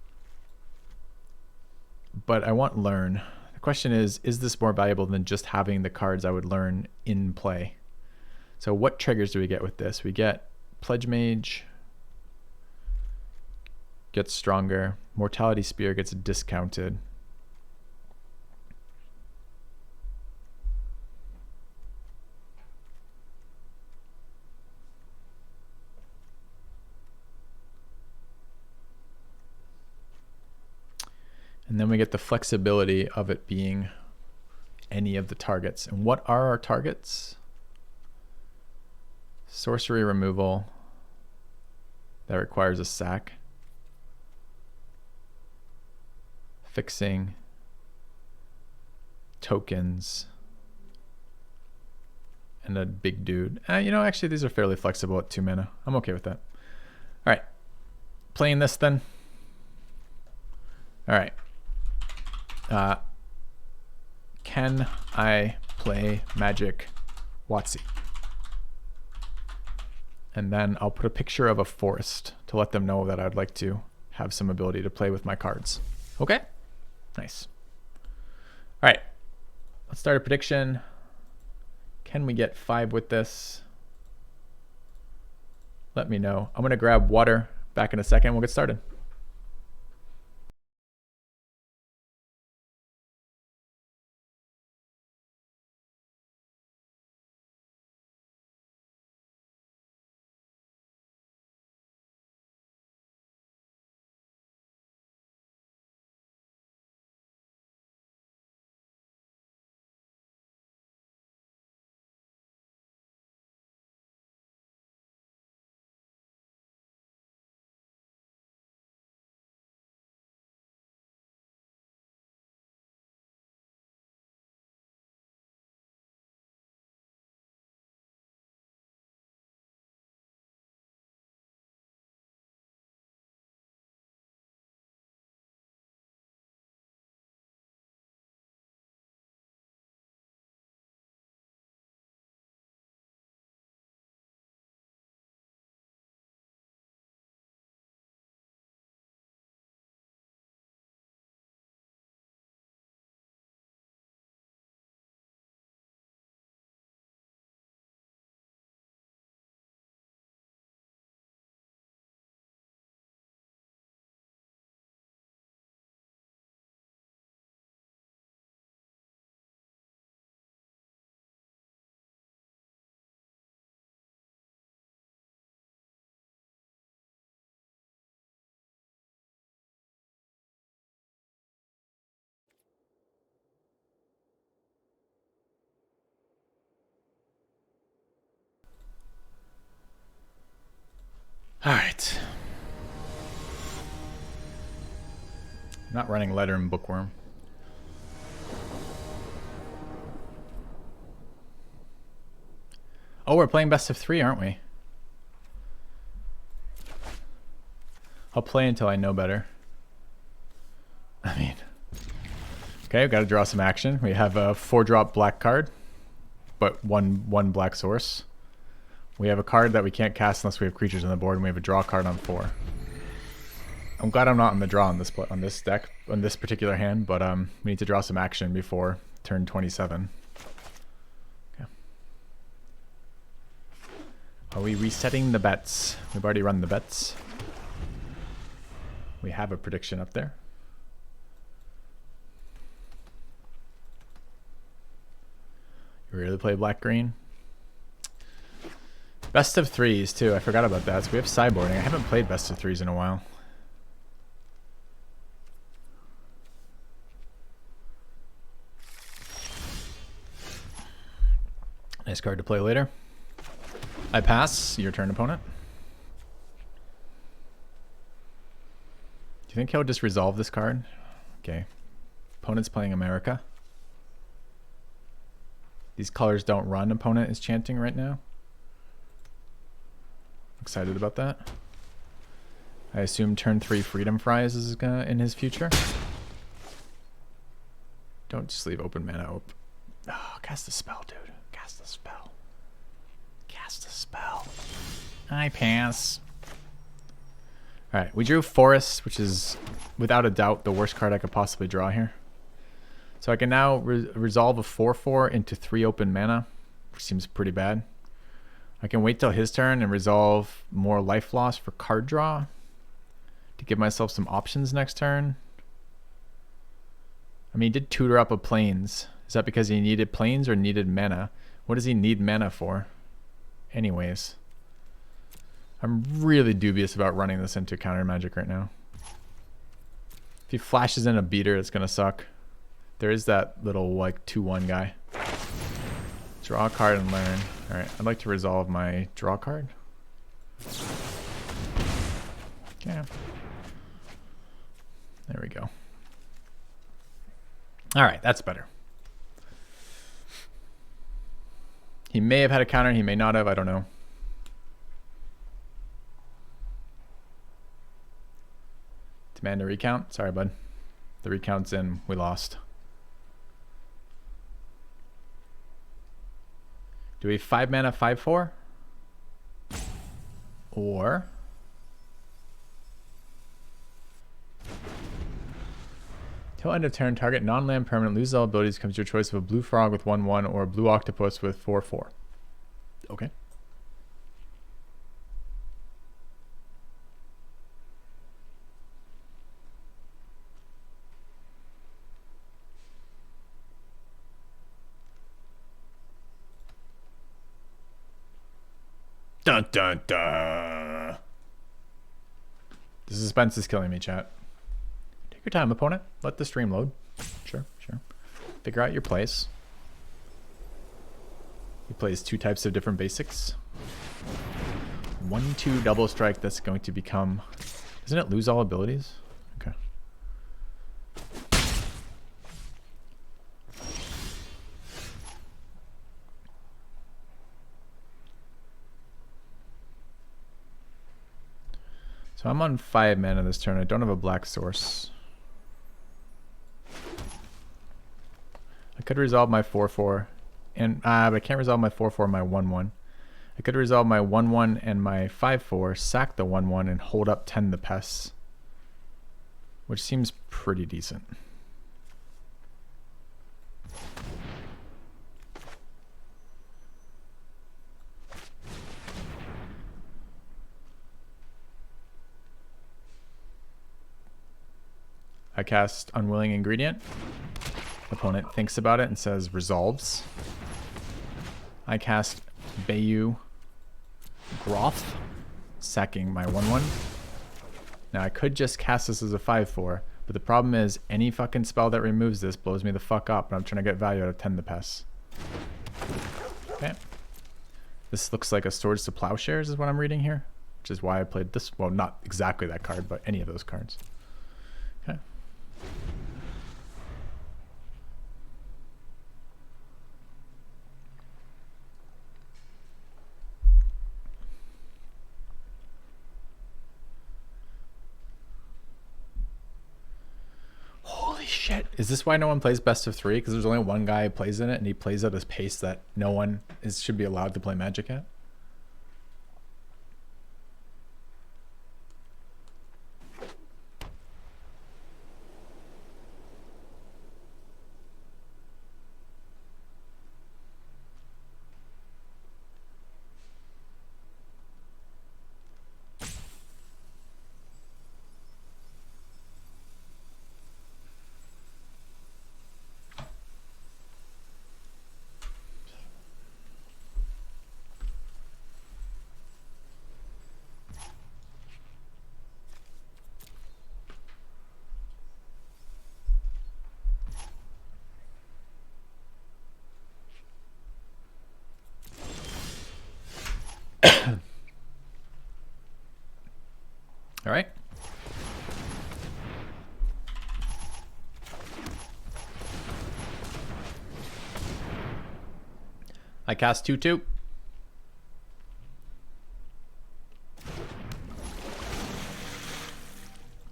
but I want learn. The question is this more valuable than just having the cards I would learn in play? So what triggers do we get with this? We get Pledge Mage gets stronger. Mortality Spear gets discounted. And then we get the flexibility of it being any of the targets. And what are our targets? Sorcery removal. That requires a sack. Fixing. Tokens. And a big dude. You know, actually these are fairly flexible at 2 mana. I'm okay with that. All right. Playing this then. All right. Can I play Magic WotC? And then I'll put a picture of a forest to let them know that I'd like to have some ability to play with my cards. Okay? Nice. All right. Let's start a prediction. Can we get 5 with this? Let me know. I'm going to grab water. Back in a second. We'll get started. Alright. Not running Letter and Bookworm. Oh, we're playing best of 3, aren't we? I'll play until I know better. I mean... Okay, we've got to draw some action. We have a 4-drop black card, but one black source. We have a card that we can't cast unless we have creatures on the board, and we have a draw card on 4. I'm glad I'm not on the draw on this deck, on this particular hand, but we need to draw some action before turn 27. Okay. Are we resetting the bets? We've already run the bets. We have a prediction up there. You really play black-green? Best of 3s too, I forgot about that. So we have sideboarding. I haven't played best of 3s in a while. Nice card to play later. I pass. Your turn, opponent. Do you think he'll just resolve this card? Okay. Opponent's playing America. These colors don't run, opponent is chanting right now. Excited about that. I assume turn 3 Freedom Fries is in his future. Don't just leave open mana open. Oh, cast a spell, dude. Cast a spell. Cast a spell. I pass. Alright, we drew Forest, which is without a doubt the worst card I could possibly draw here. So I can now resolve a 4/4 into 3 open mana, which seems pretty bad. I can wait till his turn and resolve more life loss for card draw to give myself some options next turn. I mean, he did tutor up a plains. Is that because he needed plains or needed mana? What does he need mana for? Anyways. I'm really dubious about running this into counter magic right now. If he flashes in a beater, it's going to suck. There is that little like 2/1 guy. Draw a card and learn. Alright, I'd like to resolve my draw card. Yeah. There we go. Alright, that's better. He may have had a counter, he may not have, I don't know. Demand a recount? Sorry, bud. The recount's in, we lost. Do we 5 mana 5/4? Or till end of turn, target non-land permanent loses all abilities, comes your choice of a blue frog with 1/1 or a blue octopus with 4/4. Okay. Dun dun dun. The suspense is killing me, chat. Take your time, opponent. Let the stream load. Sure, sure. Figure out your place. He plays 2 types of different basics. 1/2 double strike that's going to become... Doesn't it lose all abilities? Okay. So I'm on 5 mana this turn. I don't have a black source. I could resolve my 4/4, and but I can't resolve my 4/4 and my 1/1. I could resolve my 1/1 and my 5/4, sack the 1/1, and hold up 10 the pests, which seems pretty decent. I cast Unwilling Ingredient. Opponent thinks about it and says resolves. I cast Bayou Groth, sacking my 1/1. Now I could just cast this as a 5/4, but the problem is any fucking spell that removes this blows me the fuck up, and I'm trying to get value out of 10 the pests. Okay. This looks like a Swords to Plowshares is what I'm reading here. which is why I played this. Well, not exactly that card, but any of those cards. Okay. Holy shit. Is this why no one plays best of 3? Because there's only one guy who plays in it, and he plays at a pace that no one should be allowed to play Magic at? All right. I cast 2/2.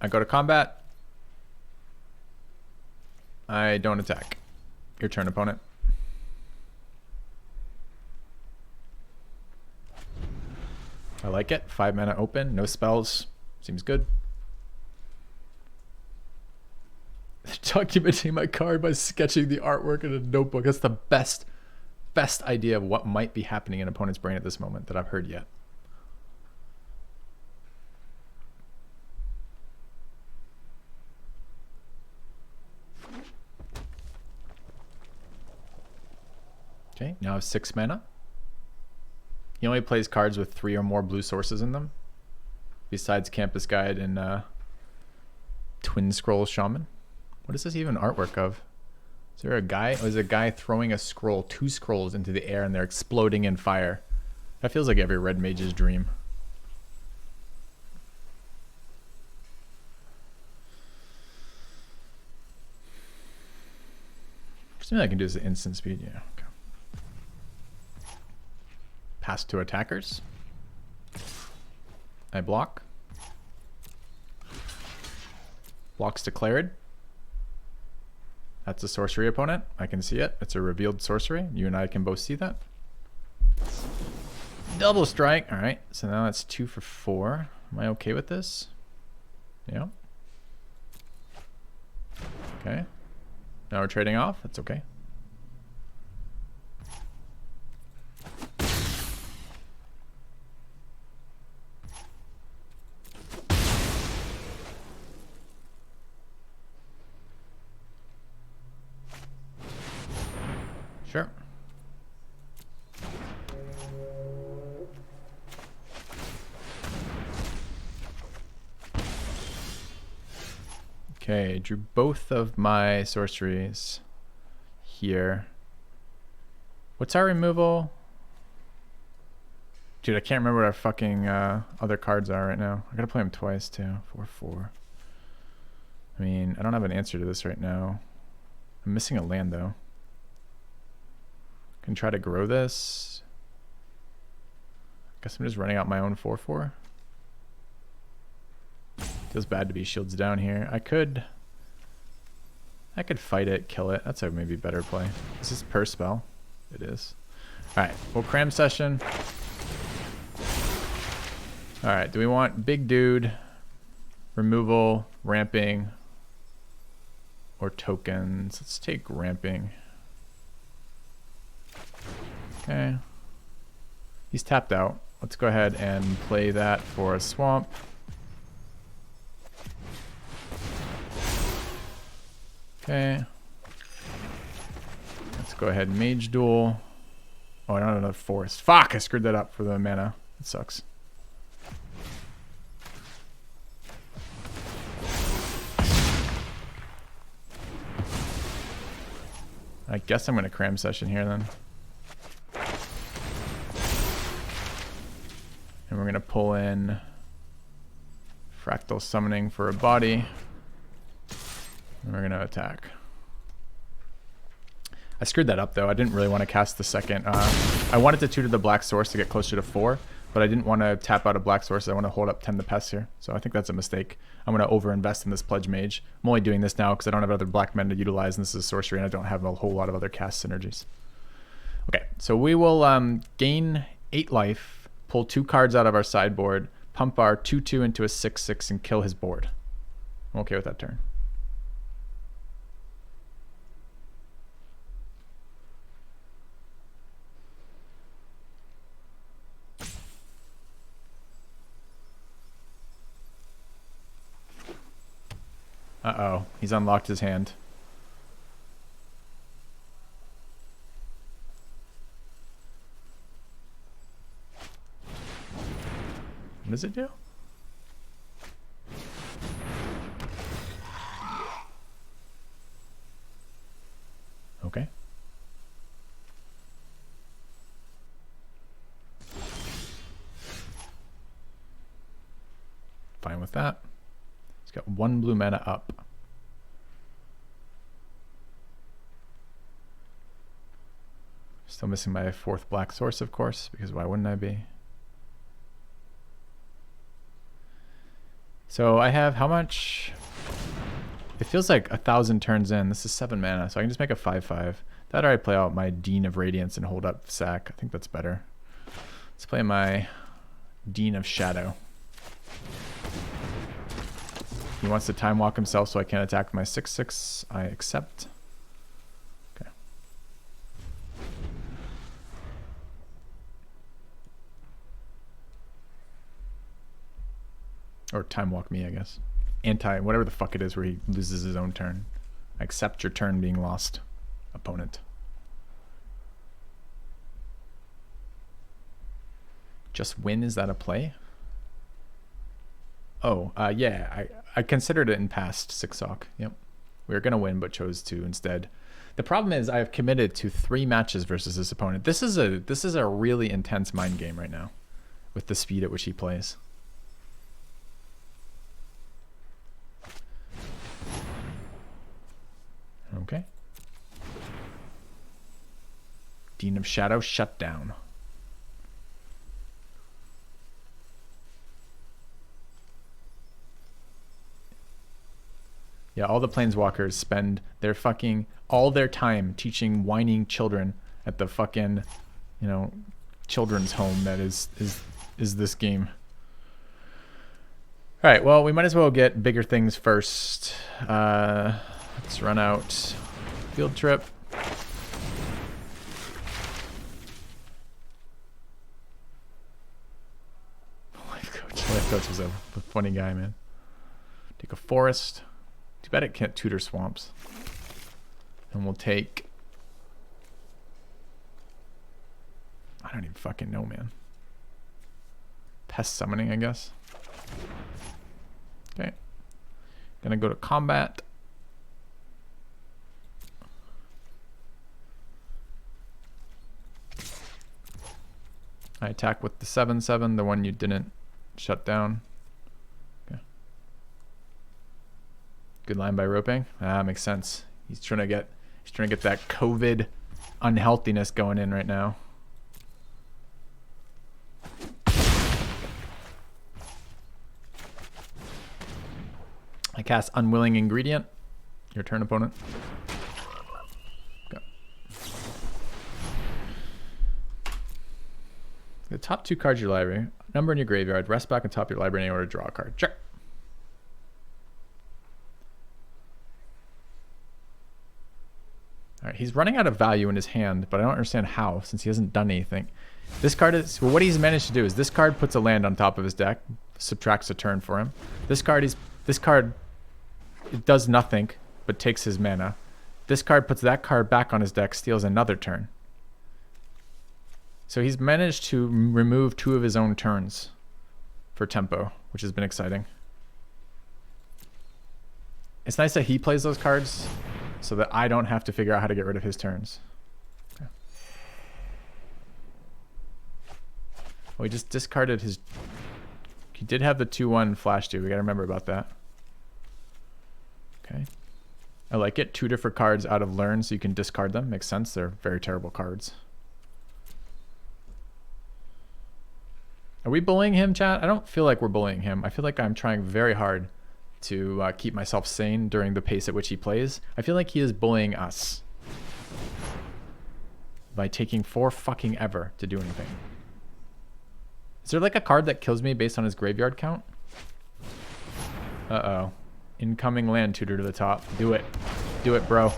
I go to combat. I don't attack. Your turn, opponent. I like it. 5 mana open, no spells. Seems good. Documenting my card by sketching the artwork in a notebook. That's the best idea of what might be happening in an opponent's brain at this moment that I've heard yet. Okay, now I have 6 mana. He only plays cards with 3 or more blue sources in them, besides Campus Guide and Twin Scroll Shaman. What is this even artwork of? Is there a guy? Oh, there's a guy throwing a scroll, 2 scrolls into the air, and they're exploding in fire. That feels like every red mage's dream. Something I can do is the instant speed. Yeah. Okay. Pass to attackers. I block. Blocks declared. That's a sorcery opponent. I can see it. It's a revealed sorcery. You and I can both see that. Double strike. All right. So now that's 2 for 4. Am I okay with this? Yeah. Okay. Now we're trading off. That's okay. Sure. Okay, drew both of my sorceries here. What's our removal? Dude, I can't remember what our fucking other cards are right now. I gotta play them twice too. 4/4. I mean, I don't have an answer to this right now. I'm missing a land though. Can try to grow this. Guess I'm just running out my own 4/4. Feels bad to be shields down here. I could fight it, kill it. That's a maybe better play. Is this per spell? It is. Alright, we'll cram session. Alright, do we want big dude, removal, ramping, or tokens? Let's take ramping. Okay. He's tapped out. Let's go ahead and play that for a swamp. Okay. Let's go ahead and mage duel. Oh, I don't have another forest. Fuck, I screwed that up for the mana. It sucks. I guess I'm going to cram session here then. And we're going to pull in Fractal Summoning for a body. And we're going to attack. I screwed that up though. I didn't really want to cast the second. I wanted to tutor the Black Source to get closer to 4, but I didn't want to tap out a Black Source. I want to hold up 10 the Pest here. So I think that's a mistake. I'm going to overinvest in this Pledge Mage. I'm only doing this now because I don't have other black men to utilize, and this is a sorcery, and I don't have a whole lot of other cast synergies. Okay, so we will gain 8 life, pull 2 cards out of our sideboard, pump our 2/2 into a 6/6, and kill his board. I'm okay with that turn. Uh-oh, he's unlocked his hand. What does it do? Okay. Fine with that. He's got 1 blue mana up. Still missing my 4th Black Source, of course, because why wouldn't I be? So I have how much? It feels like 1,000 turns in. This is 7 mana, so I can just make a 5/5. That, or I play out my Dean of Radiance and hold up sack. I think that's better. Let's play my Dean of Shadow. He wants to time walk himself so I can't attack my 6/6. I accept. Okay. Or time walk me, I guess. Whatever the fuck it is where he loses his own turn. I accept your turn being lost, opponent. Just win, is that a play? Oh, yeah, I considered it in past 6-Sock. Yep. We were going to win, but chose to instead. The problem is I have committed to 3 matches versus this opponent. This is a really intense mind game right now with the speed at which he plays. Okay. Dean of Shadow shut down. Yeah, all the planeswalkers spend their fucking all their time teaching whining children at the fucking, you know, children's home that is this game. All right, well, we might as well get bigger things first. Let's run out field trip. Life coach is a funny guy, man. Take a forest. Too bad it can't tutor swamps. And we'll take... I don't even fucking know, man. Pest summoning, I guess. Okay. Gonna go to combat. I attack with the 7/7, the one you didn't shut down. Okay. Good line by roping. Ah, makes sense. He's trying to get that COVID unhealthiness going in right now. I cast Unwilling Ingredient. Your turn, opponent. Go. The top 2 cards of your library. Number in your graveyard. Rest back on top of your library in order to draw a card. Sure. All right, he's running out of value in his hand, but I don't understand how, since he hasn't done anything. This card is... Well, what he's managed to do is this card puts a land on top of his deck, subtracts a turn for him. This card it does nothing, but takes his mana. This card puts that card back on his deck, steals another turn. So he's managed to remove 2 of his own turns for tempo, which has been exciting. It's nice that he plays those cards so that I don't have to figure out how to get rid of his turns. Okay. Oh, he just discarded his... He did have the 2/1 flash too. We gotta remember about that. Okay. I like it. 2 different cards out of learn so you can discard them. Makes sense. They're very terrible cards. Are we bullying him, chat? I don't feel like we're bullying him. I feel like I'm trying very hard to keep myself sane during the pace at which he plays. I feel like he is bullying us by taking 4 fucking ever to do anything. Is there like a card that kills me based on his graveyard count? Uh-oh. Incoming land tutor to the top. Do it. Do it, bro.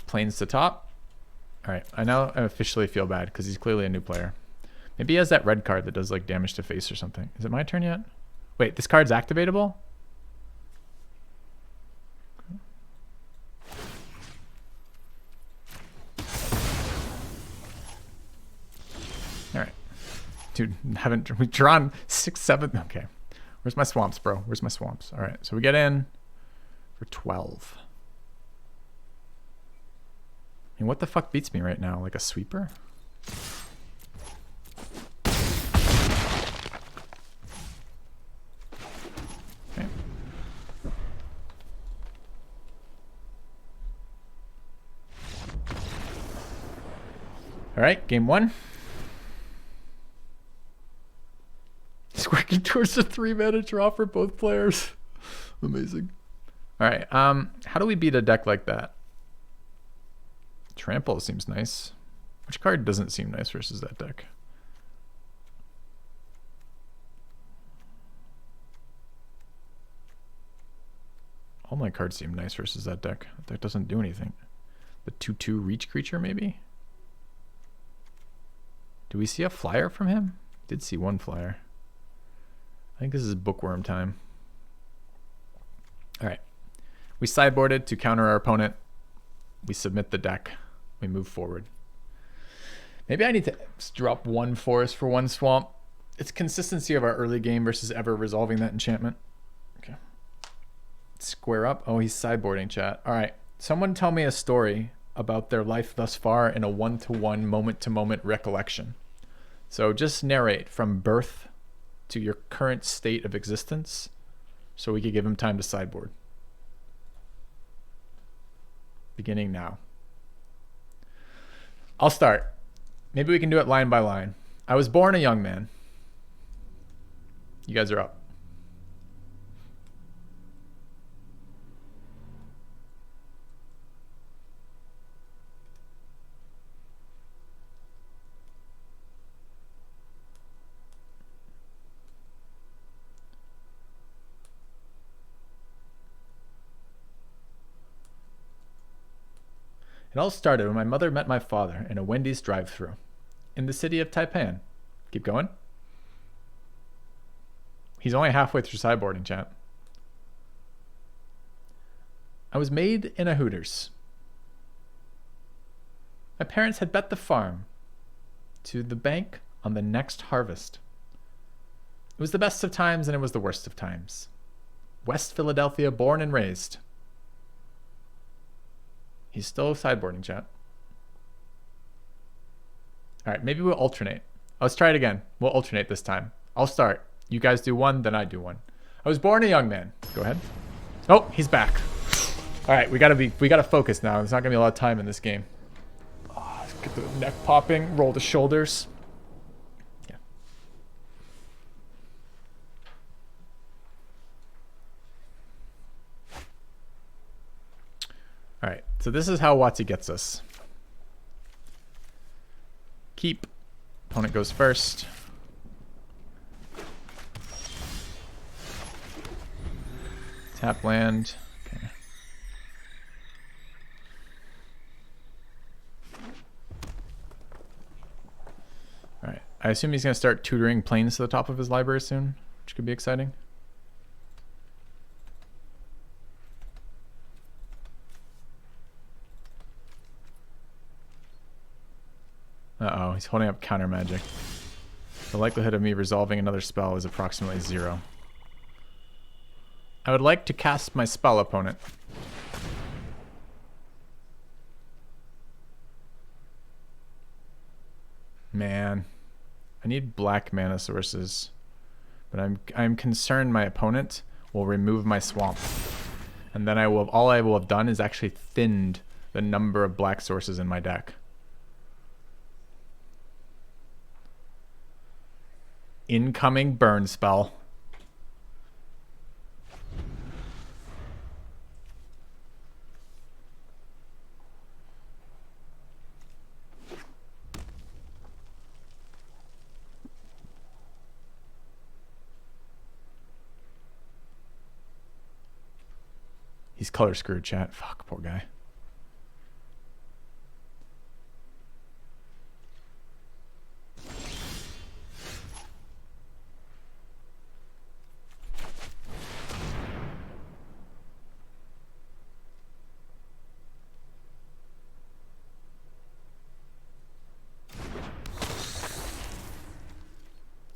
Planes to top. Alright, I now officially feel bad because he's clearly a new player. Maybe he has that red card that does like damage to face or something. Is it my turn yet? Wait, this card's activatable? Alright. Dude, we've drawn 6, 7. Okay. Where's my swamps, bro? Where's my swamps? Alright, so we get in for 12. I mean, what the fuck beats me right now? Like a sweeper? Okay. Alright, game 1. He's working towards a 3-mana draw for both players. Amazing. Alright, how do we beat a deck like that? Trample seems nice. Which card doesn't seem nice versus that deck? All my cards seem nice versus that deck. That deck doesn't do anything. The 2/2 reach creature, maybe? Do we see a flyer from him? Did see one flyer. I think this is bookworm time. Alright. We sideboarded to counter our opponent. We submit the deck. We move forward. Maybe I need to drop 1 forest for 1 swamp. It's consistency of our early game versus ever resolving that enchantment. Okay. Square up. Oh, he's sideboarding, chat. All right. Someone tell me a story about their life thus far in a 1-to-1 moment-to-moment recollection. So just narrate from birth to your current state of existence so we could give him time to sideboard. Beginning now. I'll start. Maybe we can do it line by line. I was born a young man. You guys are up. It all started when my mother met my father in a Wendy's drive-thru in the city of Taipan. Keep going. He's only halfway through sideboarding, chat. I was made in a Hooters. My parents had bet the farm to the bank on the next harvest. It was the best of times and it was the worst of times. West Philadelphia, born and raised. He's still sideboarding, chat. All right, maybe we'll alternate. Let's try it again. We'll alternate this time. I'll start. You guys do 1, then I do 1. I was born a young man. Go ahead. Oh, he's back. All right, we gotta focus now. There's not gonna be a lot of time in this game. Oh, let's get the neck popping. Roll the shoulders. Yeah. All right, so this is how WotC gets us. Keep. Opponent goes first. Tap land. Okay. All right. I assume he's going to start tutoring planes to the top of his library soon, which could be exciting. Uh-oh, he's holding up counter magic. The likelihood of me resolving another spell is approximately 0. I would like to cast my spell, opponent. Man, I need black mana sources, but I'm concerned my opponent will remove my swamp, and then all I will have done is actually thinned the number of black sources in my deck. Incoming burn spell. He's color screwed, chat. Fuck, poor guy.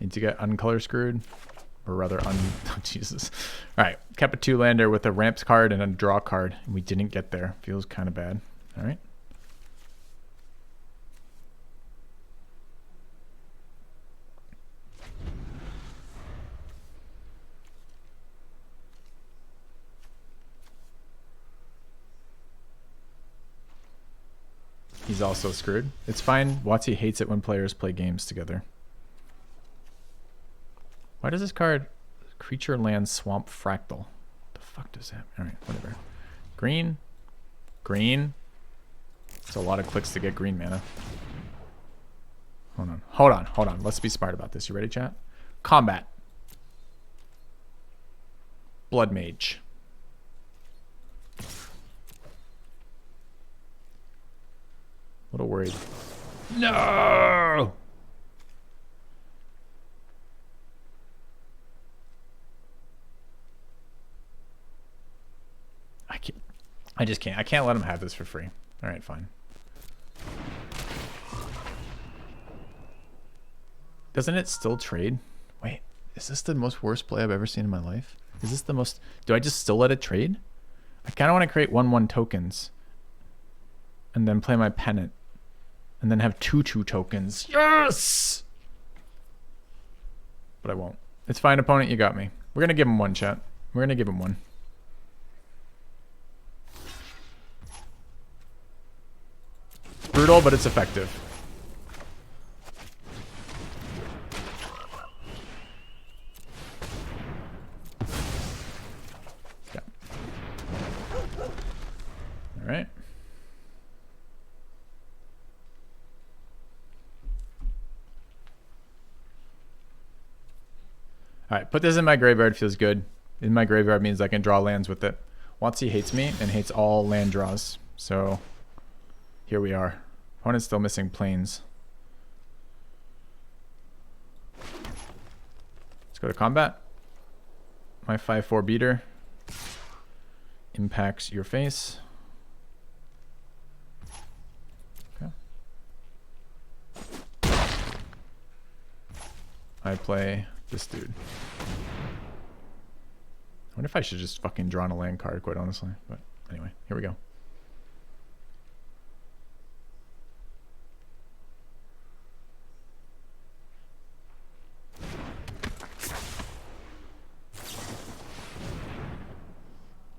Need to get uncolor screwed. Or rather, oh, Jesus. All right, kept a 2-lander with a ramps card and a draw card, and we didn't get there. Feels kind of bad. All right. He's also screwed. It's fine. WotC hates it when players play games together. Why does this card creature land swamp fractal? The fuck does that? All right, whatever. Green, green. It's a lot of clicks to get green mana. Hold on. Let's be smart about this. You ready, chat? Combat. Blood Mage. A little worried. No! I just can't. I can't let him have this for free. All right, fine. Doesn't it still trade? Wait, is this the most worst play I've ever seen in my life? Is this the most... Do I just still let it trade? I kind of want to create 1/1 tokens. And then play my pennant. And then have 2/2 tokens. Yes! But I won't. It's fine, opponent. You got me. We're going to give him one, chat. We're going to give him one. Brutal, but it's effective. Yeah. All right. All right, put this in my graveyard. Feels good. In my graveyard means I can draw lands with it. WotC hates me and hates all land draws. So here we are. Opponent's still missing planes. Let's go to combat. My 5/4 beater impacts your face. Okay. I play this dude. I wonder if I should just fucking draw on a land card, quite honestly. But anyway, here we go.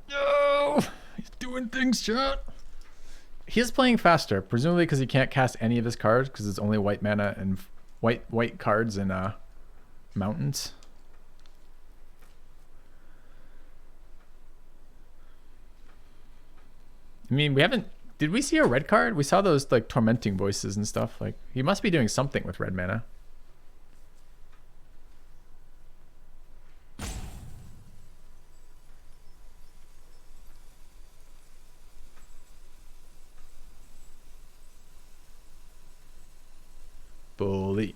No! He's doing things, chat. He's playing faster, presumably because he can't cast any of his cards because it's only white mana and white cards and mountains. I mean, we haven't... Did we see a red card? We saw those, like, tormenting voices and stuff. Like, he must be doing something with red mana. Bully.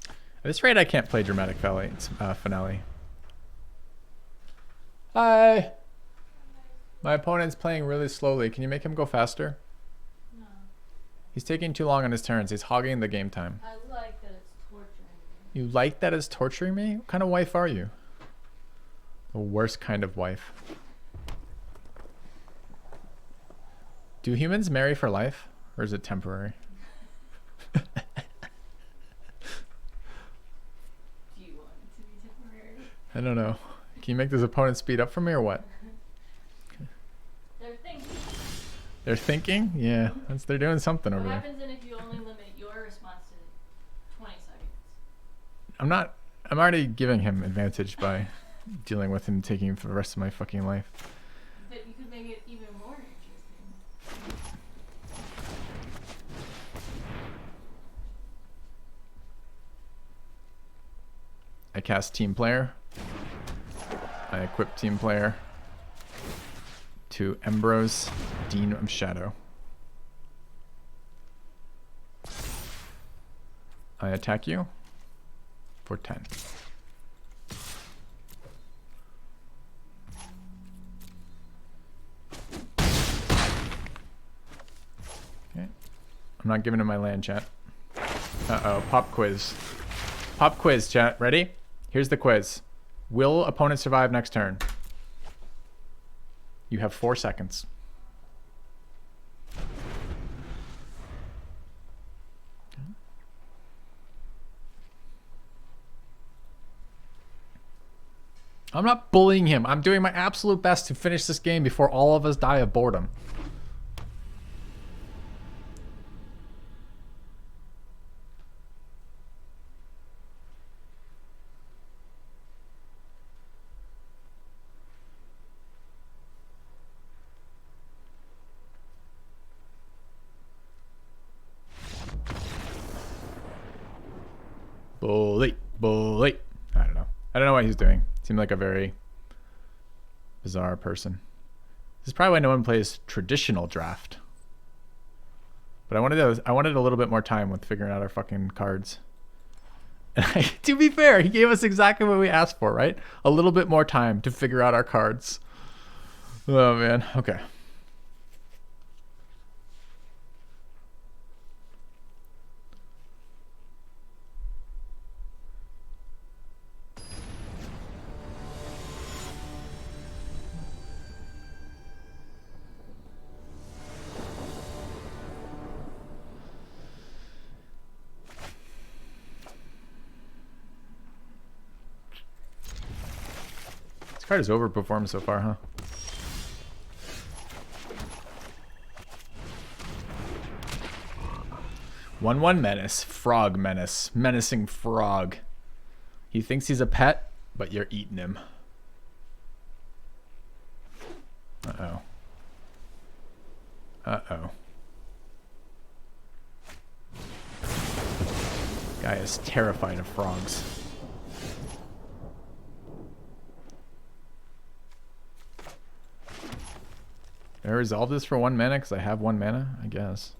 At this rate, I can't play Dramatic Finale. Hi. My opponent's playing really slowly. Can you make him go faster? No. He's taking too long on his turns. He's hogging the game time. I like that it's torturing me. You like that it's torturing me? What kind of wife are you? The worst kind of wife. Do humans marry for life, or is it temporary? Do you want it to be temporary? I don't know. Can you make this opponent speed up for me or what? They're thinking. They're thinking? Yeah, they're doing something over What there. happens then if you only limit your response to 20 seconds? I'm already giving him advantage by dealing with him taking for the rest of my fucking life. But you could make it even more interesting. I cast team player. I equip team player to Embrose, Dean of Shadow. I attack you for 10. Okay. I'm not giving him my land, chat. Uh-oh, pop quiz. Pop quiz, chat. Ready? Here's the quiz. Will opponent survive next turn? You have 4 seconds. I'm not bullying him. I'm doing my absolute best to finish this game before all of us die of boredom. Bully, bully. I don't know. I don't know what he's doing. Seemed like a very bizarre person. This is probably why no one plays traditional draft. But I wanted a little bit more time with figuring out our fucking cards. And to be fair, he gave us exactly what we asked for, right? A little bit more time to figure out our cards. Oh man. Okay. Card is overperformed so far, huh? One menace. Frog menace. Menacing frog. He thinks he's a pet, but you're eating him. Uh-oh. Uh-oh. Guy is terrified of frogs. Can I resolve this for 1 mana? Because I have 1 mana, I guess.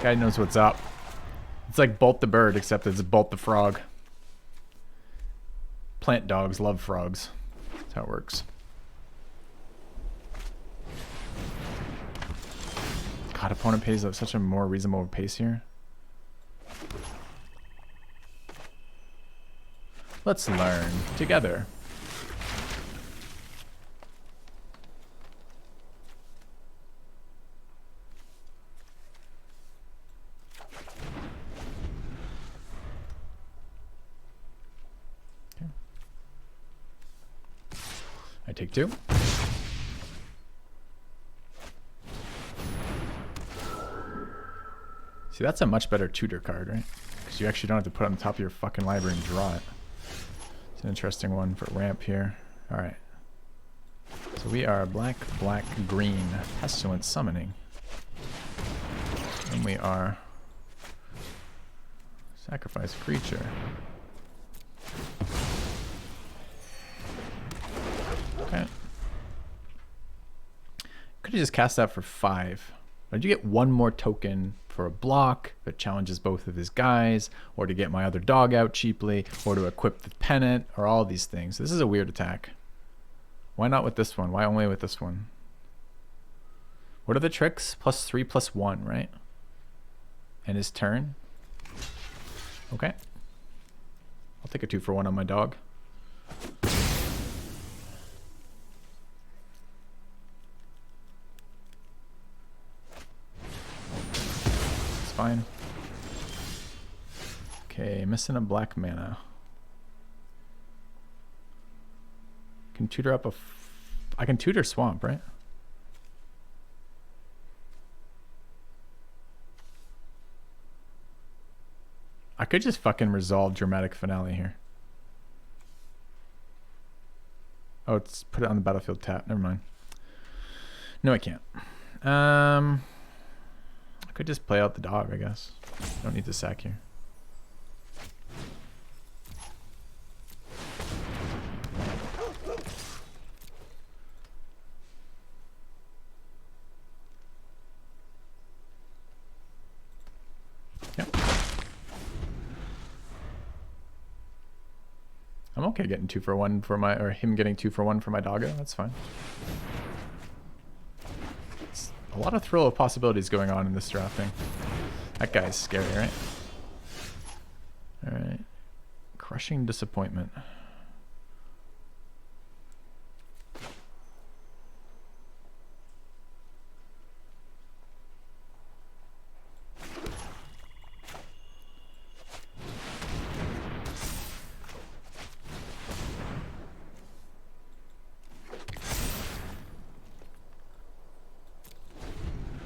Guy knows what's up. It's like Bolt the Bird, except it's Bolt the Frog. Plant dogs love frogs. That's how it works. God, opponent pays at such a more reasonable pace here. Let's learn together. I take 2. See, that's a much better tutor card, right? Because you actually don't have to put it on the top of your fucking library and draw it. It's an interesting one for ramp here. Alright. So we are black, black, green. Pestilence summoning. And we are sacrifice creature. Okay. Could have just cast that for 5. But you get 1 more token for a block that challenges both of his guys, or to get my other dog out cheaply, or to equip the pennant, or all these things. This is a weird attack. Why not with this one? Why only with this one? What are the tricks? +3, +1, right? And his turn. Okay. I'll take a 2 for 1 on my dog. fine. Okay, missing a black mana. Can tutor up a... I can tutor swamp, right? I could just fucking resolve dramatic finale here. Oh, it's put it on the battlefield tap. Never mind. No, I can't. I could just play out the dog, I guess. Don't need to sack here. Yep. I'm okay getting 2 for 1 for my, or him getting 2 for 1 for my doggo. That's fine. It's a lot of thrill of possibilities going on in this drafting. That guy's scary, right? All right. Crushing disappointment.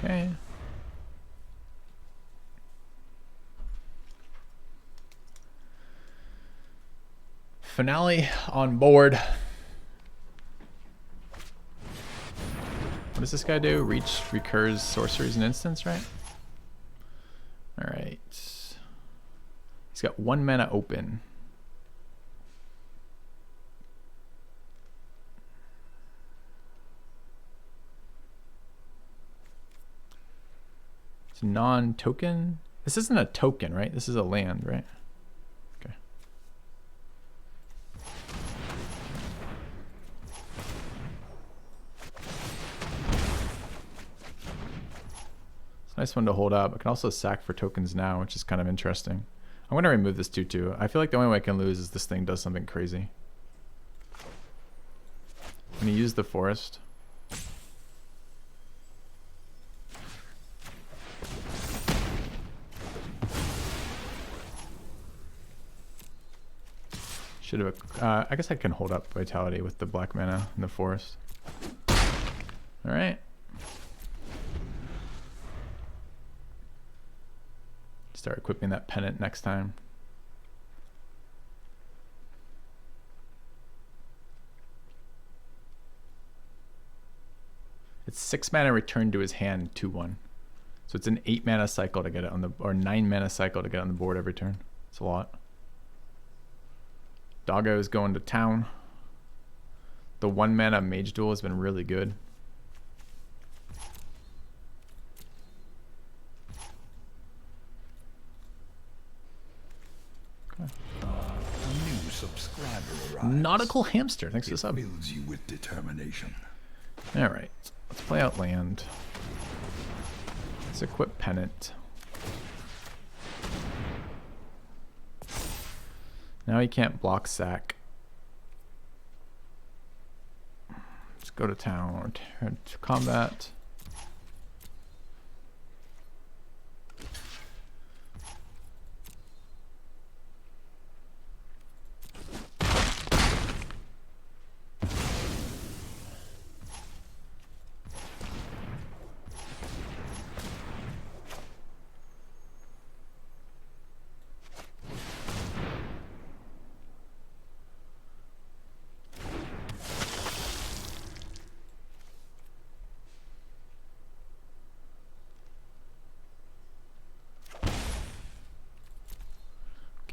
Okay. Finale on board. What does this guy do? Reach recurs sorceries and instants, right? All right. He's got 1 mana open. It's non-token. This isn't a token, right? This is a land, right? Okay. It's a nice one to hold up. I can also sack for tokens now, which is kind of interesting. I'm going to remove this 2/2. I feel like the only way I can lose is this thing does something crazy. I'm going to use the forest. Should have. I guess I can hold up vitality with the black mana in the forest. All right. Start equipping that pennant next time. It's 6 mana return to his hand 2/1. So it's an 8 mana cycle to get it on the, or 9 mana cycle to get on the board every turn. It's a lot. Doggo is going to town. The 1 mana mage duel has been really good. Okay. A new subscriber arrives. Nautical Hamster, thanks for the It sub. fills you with determination. All right, let's play out land. Let's equip pennant. Now he can't block sack. Let's go to town or to combat.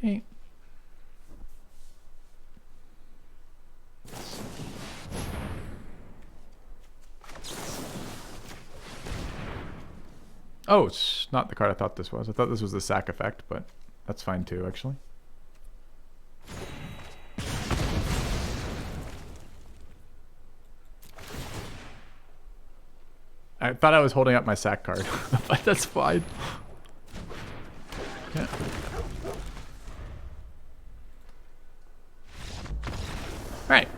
Okay. Oh, it's not the card I thought this was. I thought this was the sack effect, but that's fine too, actually. I thought I was holding up my sack card, but that's fine. Yeah. Alright.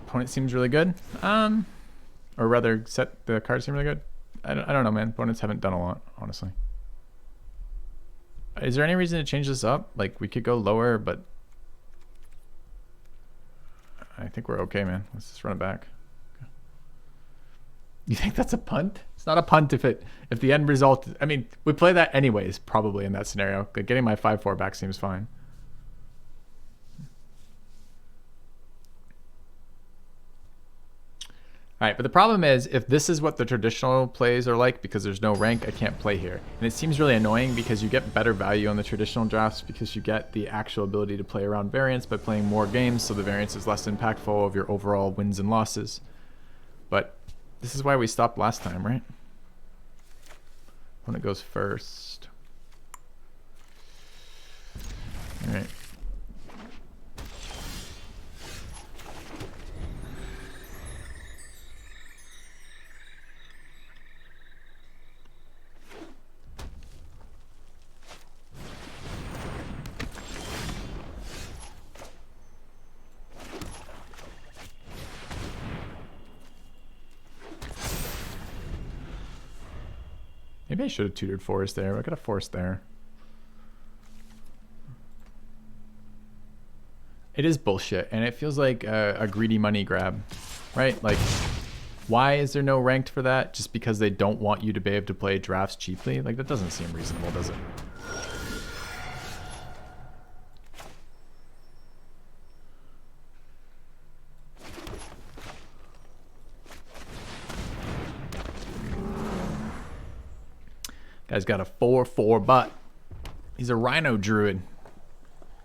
Opponent seems really good. Or rather, the cards seem really good. I don't know, man. Opponents haven't done a lot, honestly. Is there any reason to change this up? Like, we could go lower, but I think we're okay, man. Let's just run it back. You think that's a punt? It's not a punt if the end result... I mean, we play that anyways, probably in that scenario. Like, getting my 5-4 back seems fine. All right, but the problem is, if this is what the traditional plays are like, because there's no rank, I can't play here. And it seems really annoying because you get better value on the traditional drafts because you get the actual ability to play around variance by playing more games, so the variance is less impactful of your overall wins and losses. But this is why we stopped last time, right? When it goes first. All right. Maybe I should have tutored forest there. I got a forest there. It is bullshit, and it feels like a greedy money grab, right? Like, why is there no ranked for that? Just because they don't want you to be able to play drafts cheaply? Like, that doesn't seem reasonable, does it? Guy's got a 4-4 butt. He's a rhino druid.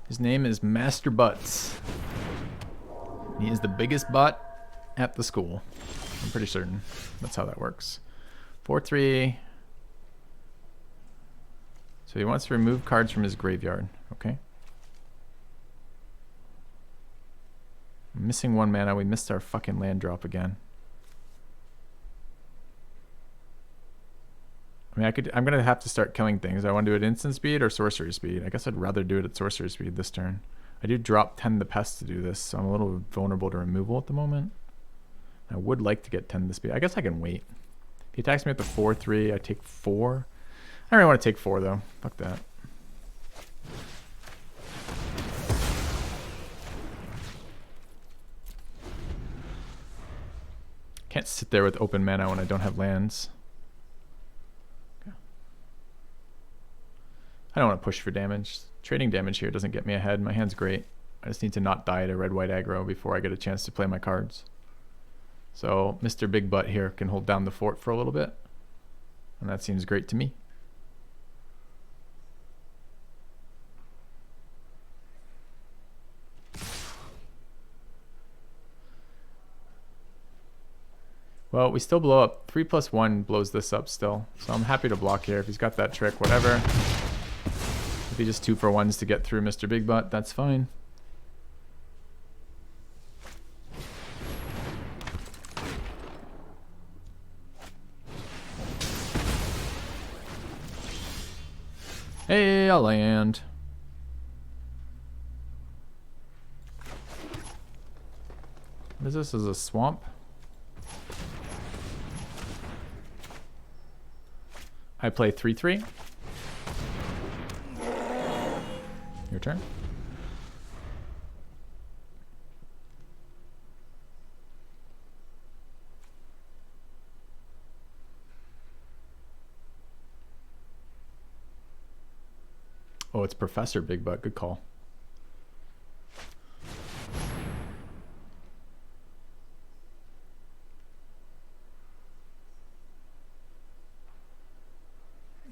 His name is Master Butts. He is the biggest butt at the school. I'm pretty certain that's how that works. 4-3. So he wants to remove cards from his graveyard. Okay. I'm missing 1 mana. We missed our fucking land drop again. I mean, I'm going to have to start killing things. I want to do it instant speed or sorcery speed. I guess I'd rather do it at sorcery speed this turn. I do drop 10 the pest to do this, so I'm a little vulnerable to removal at the moment. I would like to get 10 the speed. I guess I can wait. If he attacks me at the 4-3, I take 4. I don't really want to take 4, though. Fuck that. Can't sit there with open mana when I don't have lands. I don't want to push for damage. Trading damage here doesn't get me ahead. My hand's great. I just need to not die to red-white aggro before I get a chance to play my cards. So Mr. Big Butt here can hold down the fort for a little bit. And that seems great to me. Well, we still blow up. 3+1 blows this up still. So I'm happy to block here. If he's got that trick, whatever. If he just 2-for-1s to get through Mr. Big Butt, that's fine. Hey, I'll land. What is this? Is a swamp? I play 3-3. Your turn. Oh, it's Professor Big Butt. Good call.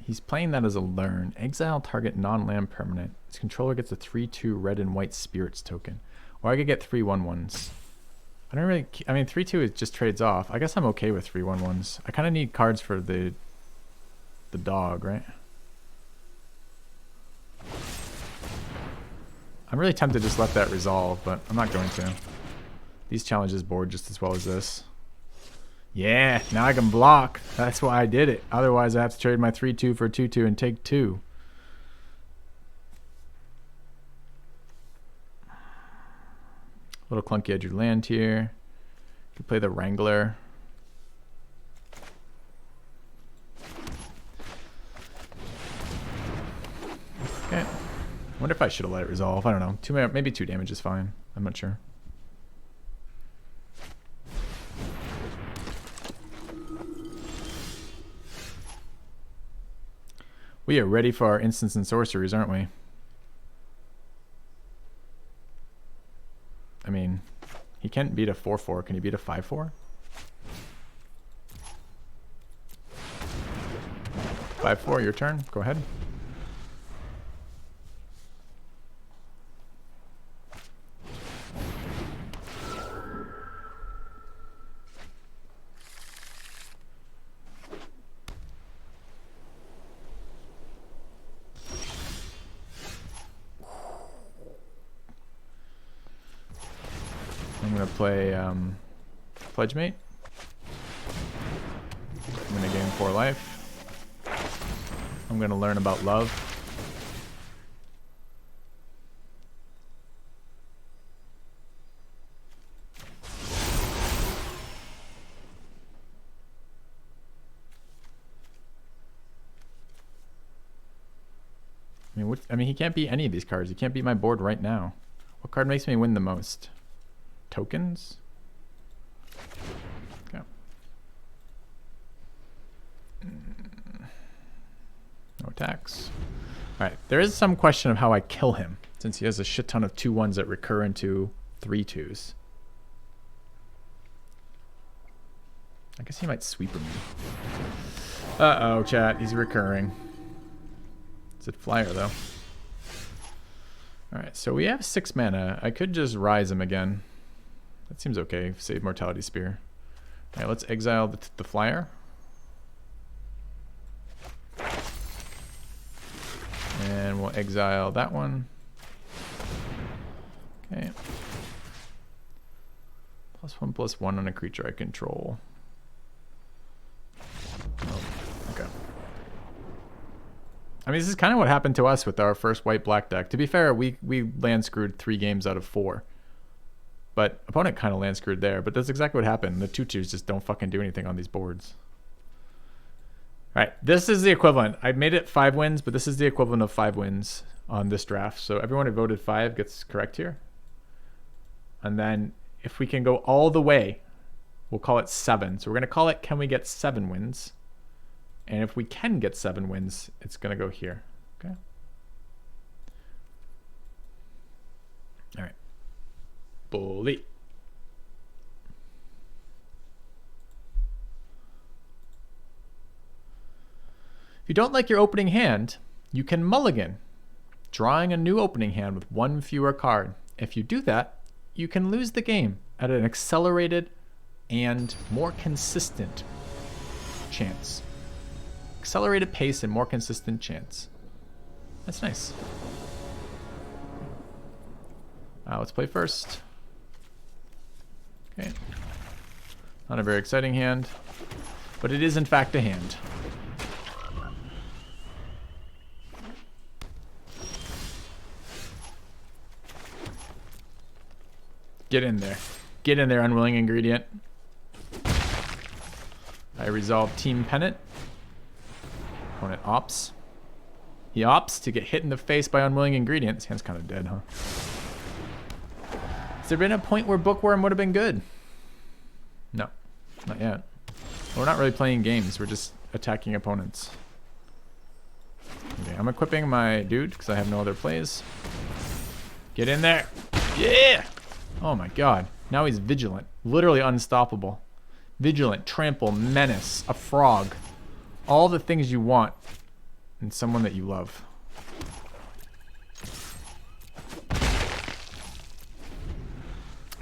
He's playing that as a learn. Exile target non-land permanent. His controller gets a 3-2 red and white spirits token. Or I could get 3/1/1s. I don't really... I mean, 3-2 it just trades off. I guess I'm okay with 3/1/1s. I kind of need cards for the dog, right? I'm really tempted to just let that resolve, but I'm not going to. These challenges board just as well as this. Yeah, now I can block. That's why I did it. Otherwise, I have to trade my 3-2 for 2-2 and take 2. A little clunky edge of land here. You can play the Wrangler. Okay. I wonder if I should have let it resolve. I don't know. Maybe 2 damage is fine. I'm not sure. We are ready for our instants and sorceries, aren't we? I mean, he can't beat a 4/4. Can he beat a 5/4? 5/4, your turn. Go ahead. I'm gonna play Pledge Mate. I'm gonna gain 4 life. I'm gonna learn about love. I mean, he can't beat any of these cards. He can't beat my board right now. What card makes me win the most? Tokens? Okay. No attacks. Alright, there is some question of how I kill him, since he has a shit ton of 2/1s that recur into 3/2s. I guess he might sweeper me. Uh-oh, chat. He's recurring. It's a flyer, though. Alright, so we have 6 mana. I could just rise him again. That seems okay. Save Mortality Spear. Alright, let's exile the flyer. And we'll exile that one. Okay. +1/+1 on a creature I control. Oh, okay. I mean, this is kind of what happened to us with our first white-black deck. To be fair, we land screwed 3 games out of 4. But opponent kind of land screwed there. But that's exactly what happened. The 2/2s just don't fucking do anything on these boards. Alright, this is the equivalent. I made it 5 wins, but this is the equivalent of 5 wins on this draft. So everyone who voted 5 gets correct here. And then if we can go all the way, we'll call it 7. So we're going to call it, can we get 7 wins? And if we can get 7 wins, it's going to go here. Okay. Alright. Bully. If you don't like your opening hand, you can mulligan, drawing a new opening hand with 1 fewer card. If you do that, you can lose the game at an accelerated and more consistent chance. Accelerated pace and more consistent chance. That's nice. Let's play first. Okay. Not a very exciting hand, but it is in fact a hand. Get in there. Get in there, unwilling ingredient. I resolve Team Pennant. Opponent opts. He opts to get hit in the face by unwilling ingredient. This hand's kind of dead, huh? Has there been a point where Bookworm would have been good? No, not yet. We're not really playing games. We're just attacking opponents. Okay, I'm equipping my dude because I have no other plays. Get in there. Yeah! Oh my god. Now he's vigilant. Literally unstoppable. Vigilant, trample, menace, a frog. All the things you want in someone that you love.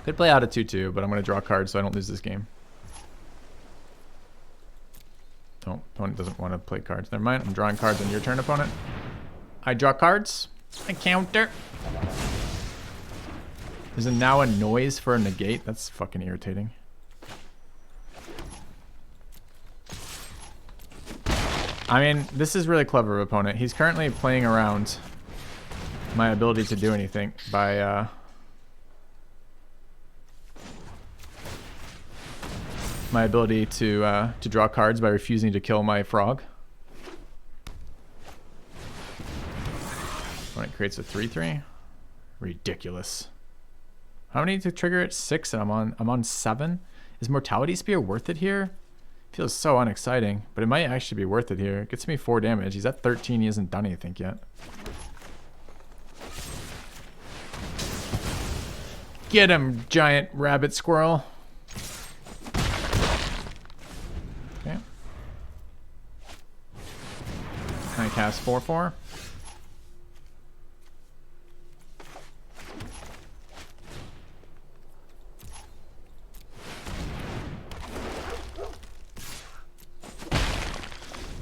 Could play out a 2/2, but I'm going to draw cards so I don't lose this game. Oh, opponent doesn't want to play cards. Never mind. I'm drawing cards on your turn, opponent. I draw cards. I counter. There's now a noise for a negate. That's fucking irritating. I mean, this is really clever, opponent. He's currently playing around my ability to do anything by my ability to draw cards by refusing to kill my frog. When it creates a 3/3. Ridiculous. How many to trigger it? 6, and I'm on 7. Is Mortality Spear worth it here? Feels so unexciting, but it might actually be worth it here. It gets me 4 damage. He's at 13. He hasn't done anything yet. Get him, giant rabbit squirrel. Okay. Can I cast 4/4?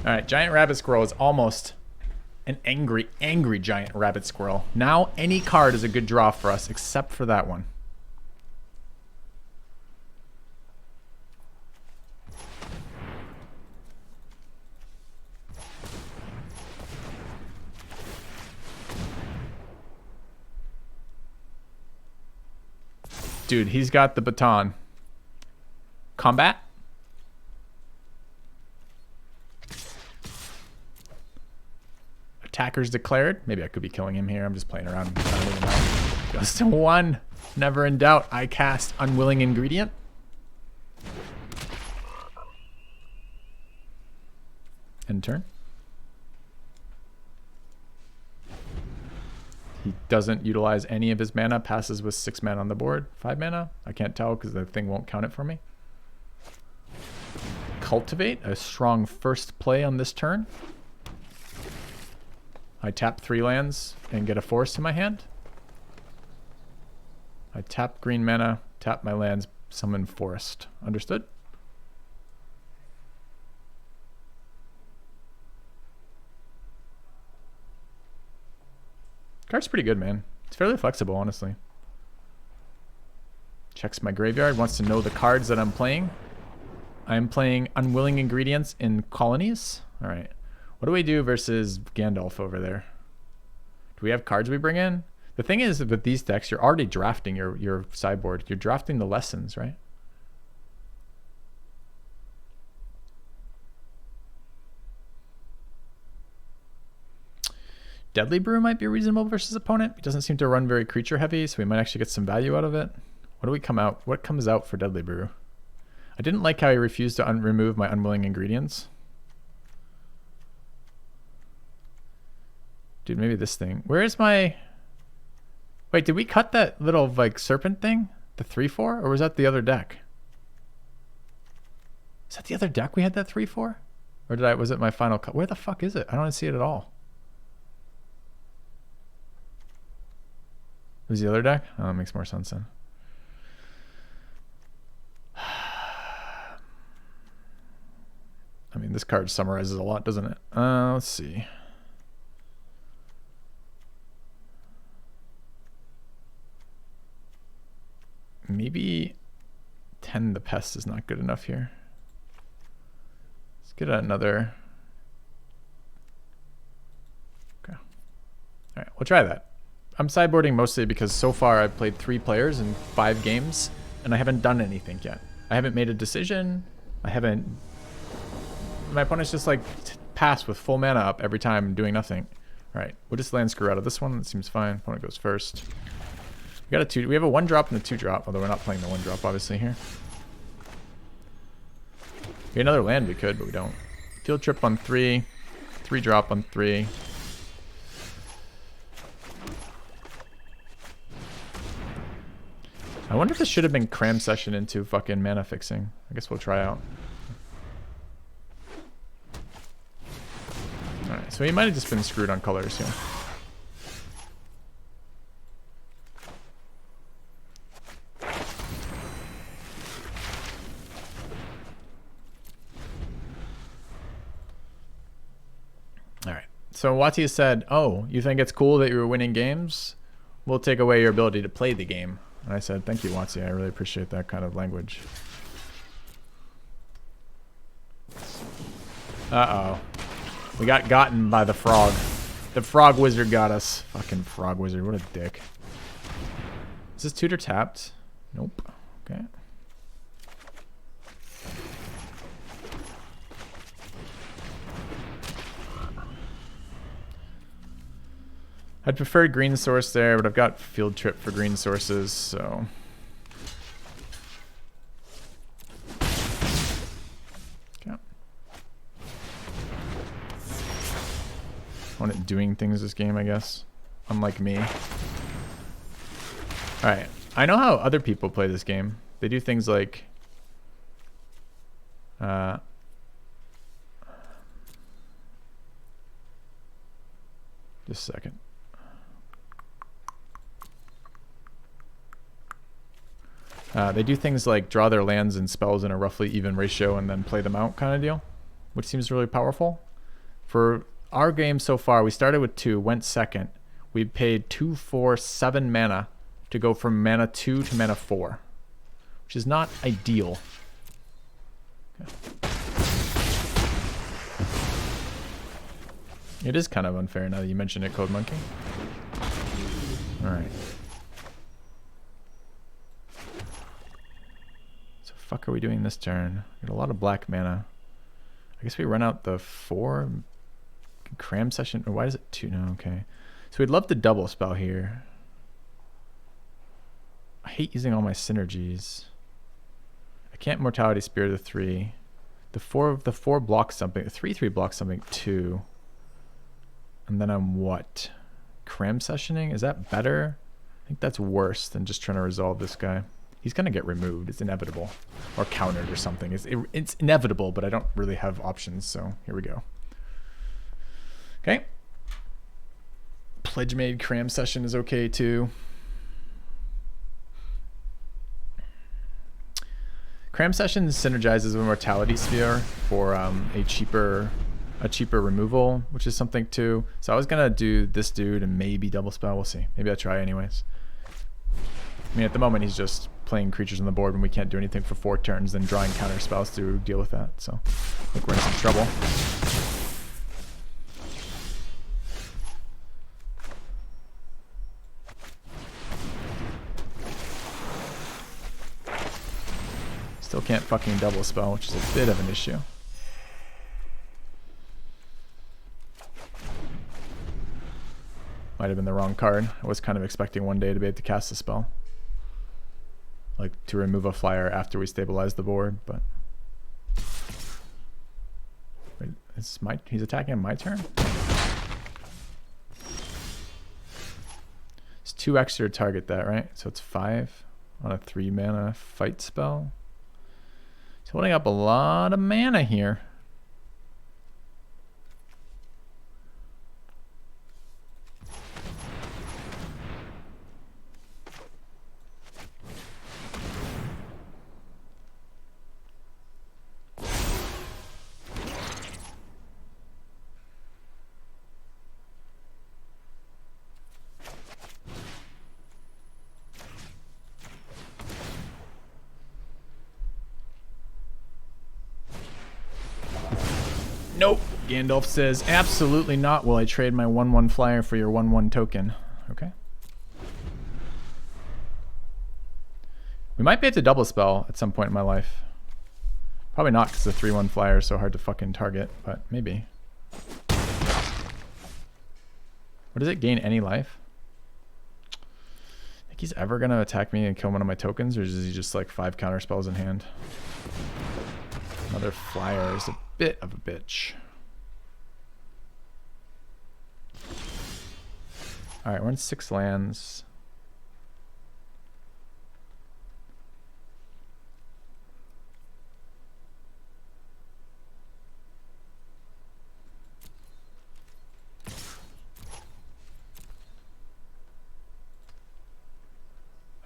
All right, giant rabbit squirrel is almost an angry, angry giant rabbit squirrel. Now any card is a good draw for us except for that one. Dude, he's got the baton. Combat? Attackers declared. Maybe I could be killing him here. I'm just playing around. I don't even know. Goes to 1. Never in doubt. I cast Unwilling Ingredient. End turn. He doesn't utilize any of his mana. Passes with 6 mana on the board. 5 mana? I can't tell because the thing won't count it for me. Cultivate. A strong first play on this turn. I tap 3 lands and get a forest to my hand. I tap green mana, tap my lands, summon forest. Understood? Card's pretty good, man. It's fairly flexible, honestly. Checks my graveyard, wants to know the cards that I'm playing. I'm playing Unwilling Ingredients in Colonies. All right. What do we do versus Gandalf over there? Do we have cards we bring in? The thing is, with these decks, you're already drafting your sideboard. You're drafting the lessons, right? Deadly Brew might be reasonable versus opponent. It doesn't seem to run very creature heavy, so we might actually get some value out of it. What do we come out? What comes out for Deadly Brew? I didn't like how he refused to remove my Unwilling Ingredients. Dude, maybe this thing. Where is my... Wait, did we cut that little, like, serpent thing? The 3/4? Or was that the other deck? Is that the other deck we had that 3/4? Or was it my final cut? Where the fuck is it? I don't see it at all. It was the other deck? Oh, that makes more sense then. I mean, this card summarizes a lot, doesn't it? Let's see. Maybe 10 the Pest is not good enough here. Let's get another. Okay. All right, we'll try that. I'm sideboarding mostly because so far I've played 3 players in 5 games and I haven't done anything yet. I haven't made a decision. I haven't. My opponent's just like pass with full mana up every time doing nothing. All right, we'll just land screw out of this one. It seems fine. Opponent goes first. We got a 2. We have a 1-drop and a 2-drop, although we're not playing the 1-drop obviously here. We get another land we could, but we don't. Field Trip on 3. 3-drop on 3. I wonder if this should have been Cram Session into fucking mana fixing. I guess we'll try out. Alright, so he might have just been screwed on colors here. Alright, so Wati said, oh, you think it's cool that you were winning games? We'll take away your ability to play the game. And I said, thank you, Watsi. I really appreciate that kind of language. Uh-oh. We got gotten by the frog. The frog wizard got us. Fucking frog wizard. What a dick. Is this tutor tapped? Nope. Okay. I'd prefer green source there, but I've got field trip for green sources, so. Okay. I want it doing things this game, I guess. Unlike me. Alright. I know how other people play this game. They do things like just a second. They do things like draw their lands and spells in a roughly even ratio and then play them out kind of deal, which seems really powerful. For our game so far, we started with 2, went second. We paid 2, 4, 7 mana to go from mana 2 to mana 4, which is not ideal. Okay. It is kind of unfair now that you mention it, Code Monkey. Alright. So fuck are we doing this turn? Got a lot of black mana. I guess we run out the 4. Cram session, or why is it 2? No, okay. So we'd love to double spell here. I hate using all my synergies. I can't Mortality Spear the 3. The 4 blocks something. The 3/3 blocks something too. And then I'm what? Cram sessioning? Is that better? I think that's worse than just trying to resolve this guy. He's gonna get removed. It's inevitable, or countered or something. It's inevitable, but I don't really have options. So here we go. Okay. Pledge Made Cram Session is okay too. Cram Session synergizes with Mortality Sphere for a cheaper removal, which is something too. So I was gonna do this dude and maybe double spell. We'll see. Maybe I'll try anyways. I mean, at the moment he's just playing creatures on the board when we can't do anything for 4 turns, then drawing counter spells to deal with that. So I think we're in some trouble. Still can't fucking double spell, which is a bit of an issue. Might have been the wrong card. I was kind of expecting one day to be able to cast a spell. Like to remove a flyer after we stabilize the board, but... Wait, he's attacking on my turn? It's 2 extra to target that, right? So it's 5 on a 3 mana fight spell. He's holding up a lot of mana here. Nope. Gandalf says, absolutely not will I trade my 1/1 flyer for your 1/1 token. Okay. We might be able to double spell at some point in my life. Probably not because the 3/1 flyer is so hard to fucking target, but maybe. What does it gain any life? Think he's ever gonna attack me and kill one of my tokens, or is he just like 5 counter spells in hand? Another flyer is a bit of a bitch. Alright, we're in 6 lands.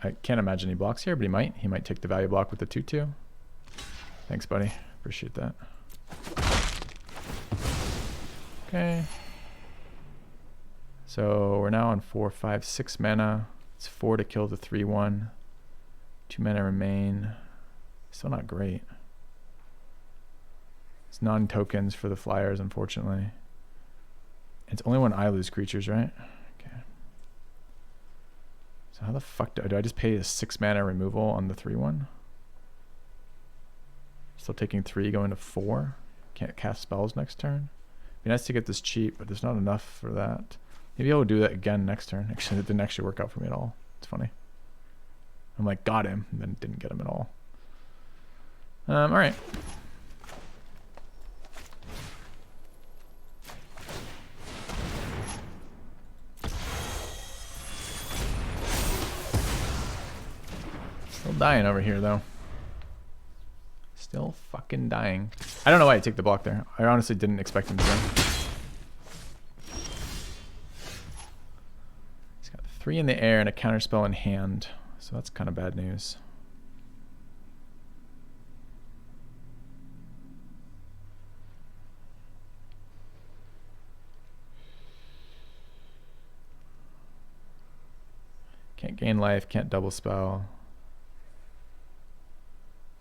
I can't imagine he blocks here, but he might. He might take the value block with the 2/2. Thanks, buddy. Appreciate that. Okay. So we're now on 4, 5, 6 mana. It's 4 to kill the 3/1. 2 mana remain. Still not great. It's non-tokens for the flyers, unfortunately. It's only when I lose creatures, right? Okay. So how the fuck do I just pay a 6 mana removal on the 3/1? Still taking 3, going to 4. Can't cast spells next turn. Be nice to get this cheap, but there's not enough for that. Maybe I'll do that again next turn. Actually, it didn't actually work out for me at all. It's funny. I'm like, got him, and then didn't get him at all. All right. Still dying over here, though. Still fucking dying. I don't know why I took the block there. I honestly didn't expect him to win. He's got 3 in the air and a counterspell in hand. So that's kind of bad news. Can't gain life, can't double spell.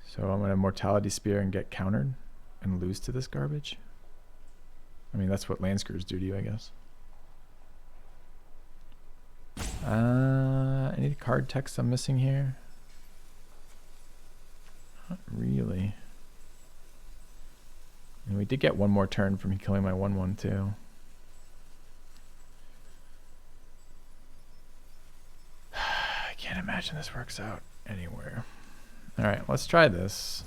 So I'm going to Mortality Spear and get countered and lose to this garbage. I mean, that's what land screws do to you, I guess. Any card text I'm missing here? Not really. And we did get one more turn from killing my 1/1 too. I can't imagine this works out anywhere. All right, let's try this.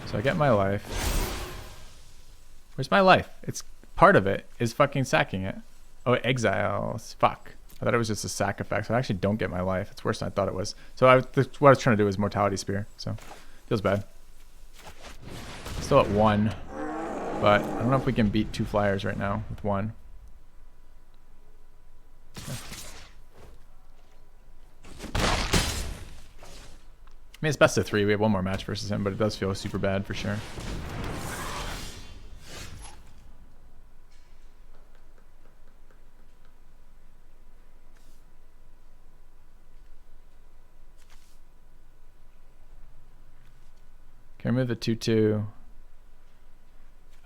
So I get my life. Where's my life? It's part of it is fucking sacking it. Oh, exiles. Fuck. I thought it was just a sack effect, so I actually don't get my life. It's worse than I thought it was. So what I was trying to do was Mortality Spear, so feels bad. Still at 1, but I don't know if we can beat 2 flyers right now with 1. Okay. I mean, it's best of 3. We have 1 more match versus him, but it does feel super bad for sure. Can remove the 2/2.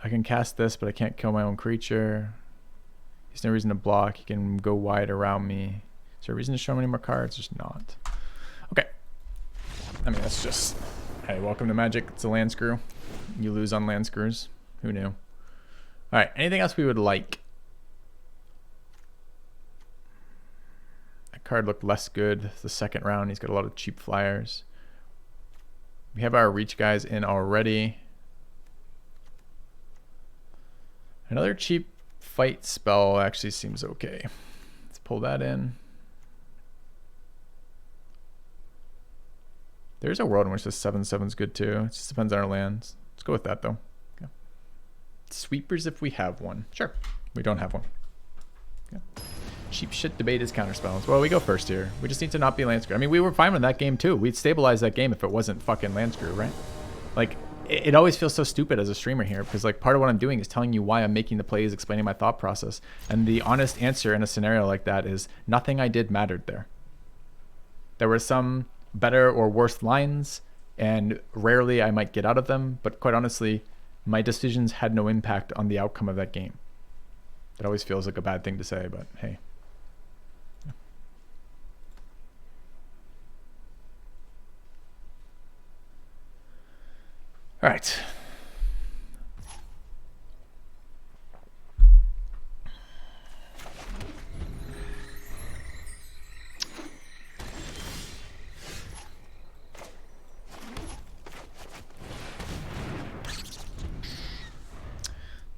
I can cast this, but I can't kill my own creature. There's no reason to block. He can go wide around me. Is there a reason to show him any more cards? There's not. Okay. I mean, that's just... Hey, welcome to Magic. It's a land screw. You lose on land screws. Who knew? All right. Anything else we would like? That card looked less good the second round. He's got a lot of cheap flyers. We have our reach guys in already. Another cheap fight spell actually seems okay. Let's pull that in. There's a world in which the 7/7 is good too. It just depends on our lands. Let's go with that though. Okay. Sweepers if we have one. Sure. We don't have one. Okay. Cheap shit debate is counterspells. Well, we go first here. We just need to not be land screw. I mean, we were fine with that game too. We'd stabilize that game if it wasn't fucking land screw, right? Like, it always feels so stupid as a streamer here because like part of what I'm doing is telling you why I'm making the plays, explaining my thought process. And the honest answer in a scenario like that is nothing I did mattered there. There were some better or worse lines, and rarely I might get out of them, but quite honestly, my decisions had no impact on the outcome of that game. That always feels like a bad thing to say, but hey. All right.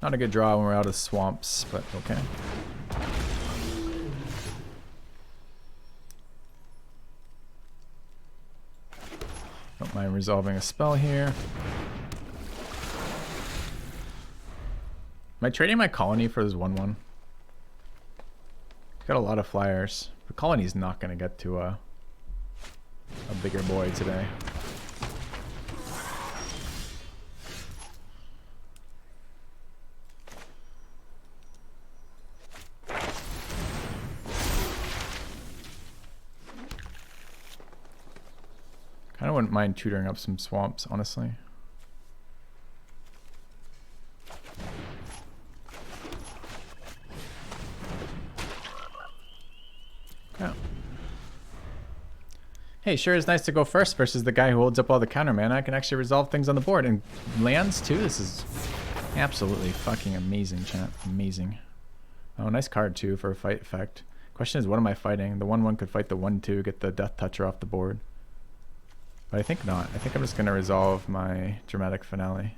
Not a good draw when we're out of swamps, but okay. Don't mind resolving a spell here. Am I trading my colony for this 1/1? Got a lot of flyers. The colony's not going to get to a bigger boy today. Kind of wouldn't mind tutoring up some swamps, honestly. Hey, sure is nice to go first versus the guy who holds up all the counter mana. I can actually resolve things on the board. And lands too? This is absolutely fucking amazing, chat. Amazing. Oh, nice card too for a fight effect. Question is, what am I fighting? The 1/1 could fight the 1/2, get the Death Toucher off the board. But I think not. I think I'm just going to resolve my Dramatic Finale.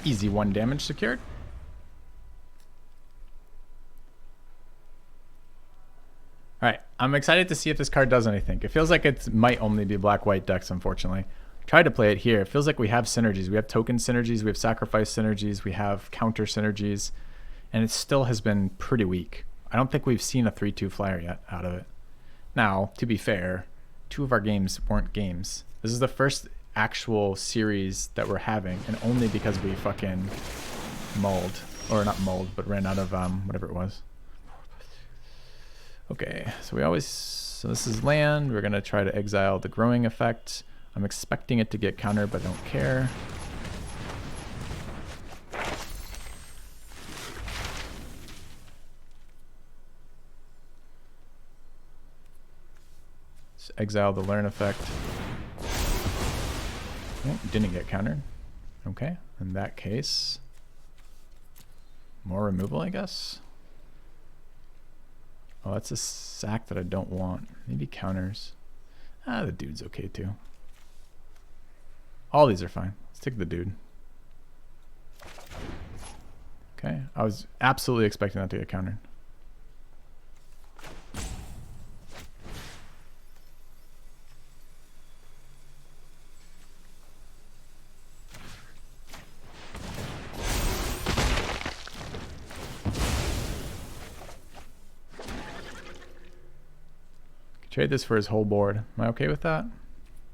Easy 1 damage secured. Alright, I'm excited to see if this card does anything. It feels like it might only be black-white decks, unfortunately. Tried to play it here. It feels like we have synergies. We have token synergies, we have sacrifice synergies, we have counter synergies, and it still has been pretty weak. I don't think we've seen a 3/2 flyer yet out of it. Now, to be fair, 2 of our games weren't games. This is the first actual series that we're having, and only because we fucking mulled, or not mulled, but ran out of whatever it was. Okay, so this is land. We're gonna try to exile the growing effect. I'm expecting it to get countered, but don't care. Let's exile the learn effect. Oh, didn't get countered. Okay, in that case, more removal, I guess. Oh, that's a sack that I don't want. Maybe counters. Ah, the dude's okay too. All these are fine. Let's take the dude. Okay, I was absolutely expecting that to get countered. Trade this for his whole board. Am I okay with that?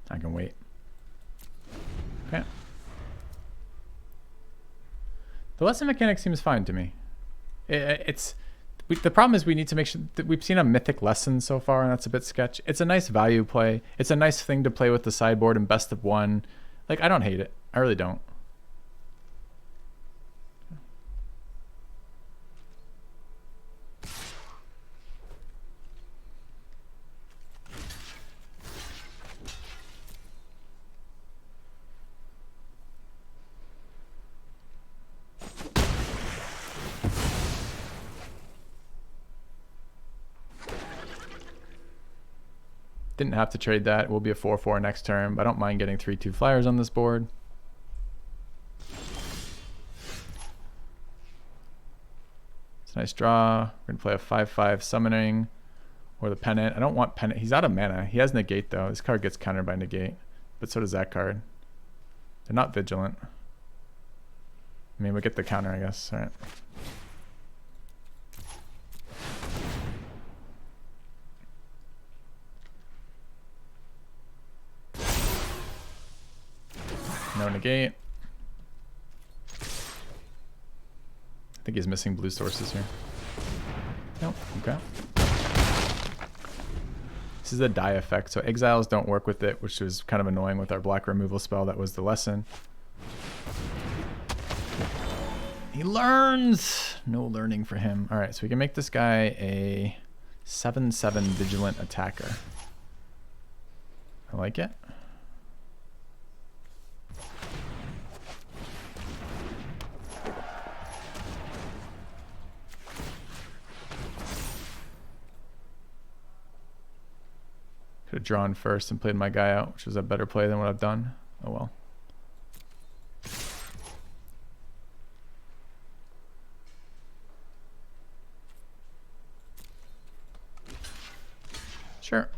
I can wait. Okay. The lesson mechanic seems fine to me. The problem is we need to make sure that we've seen a mythic lesson so far, and that's a bit sketch. It's a nice value play. It's a nice thing to play with the sideboard and best of one. Like, I don't hate it. I really don't. Didn't have to trade that. We'll be a 4/4 next turn, but I don't mind getting 3/2 flyers on this board. It's a nice draw. We're going to play a 5/5 summoning or the pennant. I don't want pennant. He's out of mana. He has negate though. This card gets countered by negate, but so does that card. They're not vigilant. I mean, we get the counter, I guess. All right. No negate. I think he's missing blue sources here. Nope. Okay. This is a die effect, so exiles don't work with it, which was kind of annoying with our black removal spell. That was the lesson. He learns! No learning for him. Alright, so we can make this guy a 7/7 vigilant attacker. I like it. Could have drawn first and played my guy out, which was a better play than what I've done. Oh well. Sure.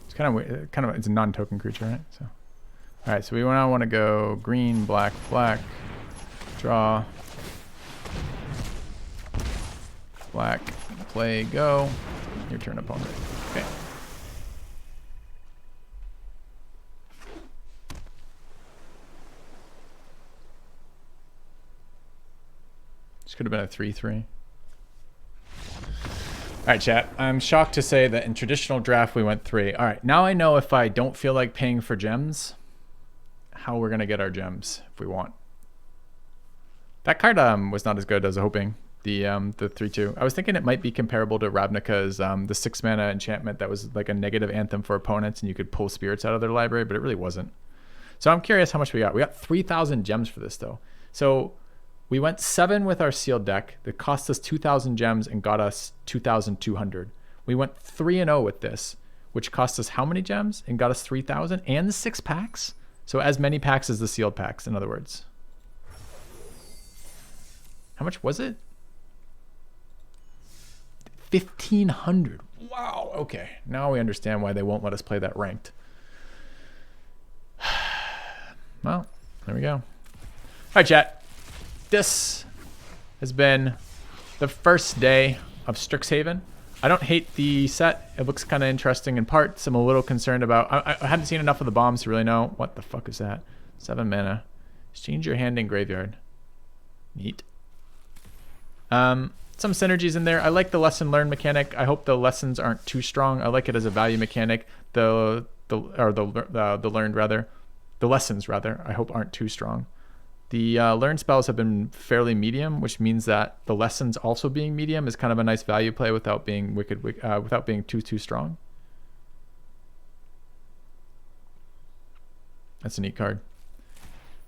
It's kind of it's a non-token creature, right? So, all right. So we now want to go green, black, black, draw. Black, play, go. Your turn, opponent. Okay. This could have been a 3-3. All right, chat. I'm shocked to say that in traditional draft we went 3. All right, now I know if I don't feel like paying for gems, how we're gonna get our gems if we want. That card was not as good as I was hoping. The 3-2. I was thinking it might be comparable to Ravnica's the 6 mana enchantment that was like a negative anthem for opponents, and you could pull spirits out of their library, but it really wasn't. So I'm curious how much we got. We got 3,000 gems for this though. So we went 7 with our sealed deck that cost us 2,000 gems and got us 2,200. We went 3-0 with this, which cost us how many gems and got us 3,000 and 6 packs? So as many packs as the sealed packs, in other words. How much was it? 1,500. Wow. Okay. Now we understand why they won't let us play that ranked. Well, there we go. All right, chat. This has been the first day of Strixhaven. I don't hate the set. It looks kind of interesting in parts. I'm a little concerned about... I haven't seen enough of the bombs to really know. What the fuck is that? 7 mana. Exchange your hand in graveyard. Neat. Some synergies in there. I like the lesson learned mechanic. I hope the lessons aren't too strong. I like it as a value mechanic. The learned rather. The lessons rather, I hope aren't too strong. The learned spells have been fairly medium, which means that the lessons also being medium is kind of a nice value play without being without being too strong. That's a neat card.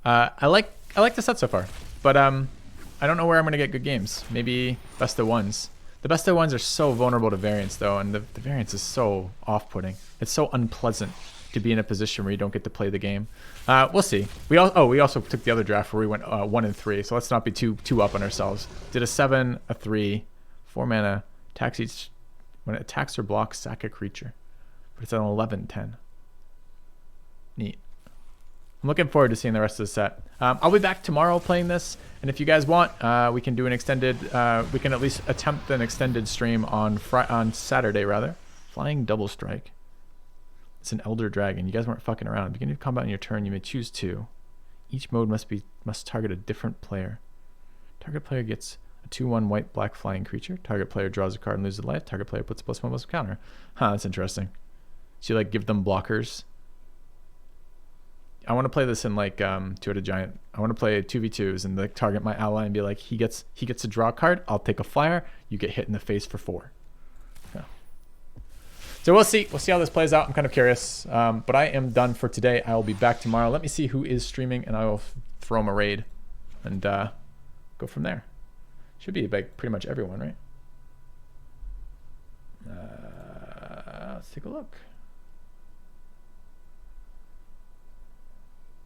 I like the set so far, but I don't know where I'm gonna get good games. Maybe best of ones. The best of ones are so vulnerable to variance though, and the variance is so off-putting. It's so unpleasant to be in a position where you don't get to play the game. We'll see. We also took the other draft where we went 1 and 3, so let's not be too up on ourselves. Did a 7, a 3, 4 mana, attacks each when it attacks or blocks, sack a creature. But it's an 11/10. Neat. I'm looking forward to seeing the rest of the set. I'll be back tomorrow playing this, and if you guys want, we can do an extended. We can at least attempt an extended stream on Saturday rather. Flying Double Strike. It's an Elder Dragon. You guys weren't fucking around. Beginning of combat on your turn, you may choose 2. Each mode must target a different player. Target player gets a 2/1 white/black flying creature. Target player draws a card and loses life. Target player puts a +1/+1 counter. Huh, that's interesting. So you like give them blockers. I want to play this in like Two-Headed Giant. I want to play 2v2s and like target my ally and be like, he gets to draw a card. I'll take a flyer. You get hit in the face for 4. Yeah. So we'll see. We'll see how this plays out. I'm kind of curious. But I am done for today. I will be back tomorrow. Let me see who is streaming, and I will throw him a raid and go from there. Should be like pretty much everyone, right? Let's take a look.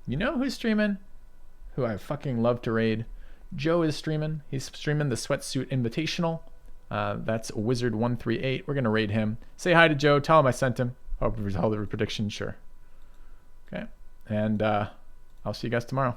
You know who's streaming? Who I fucking love to raid? Joe is streaming. He's streaming the Sweatsuit Invitational. That's Wizard138. We're going to raid him. Say hi to Joe. Tell him I sent him. Hope we resolve the prediction. Sure. Okay. And I'll see you guys tomorrow.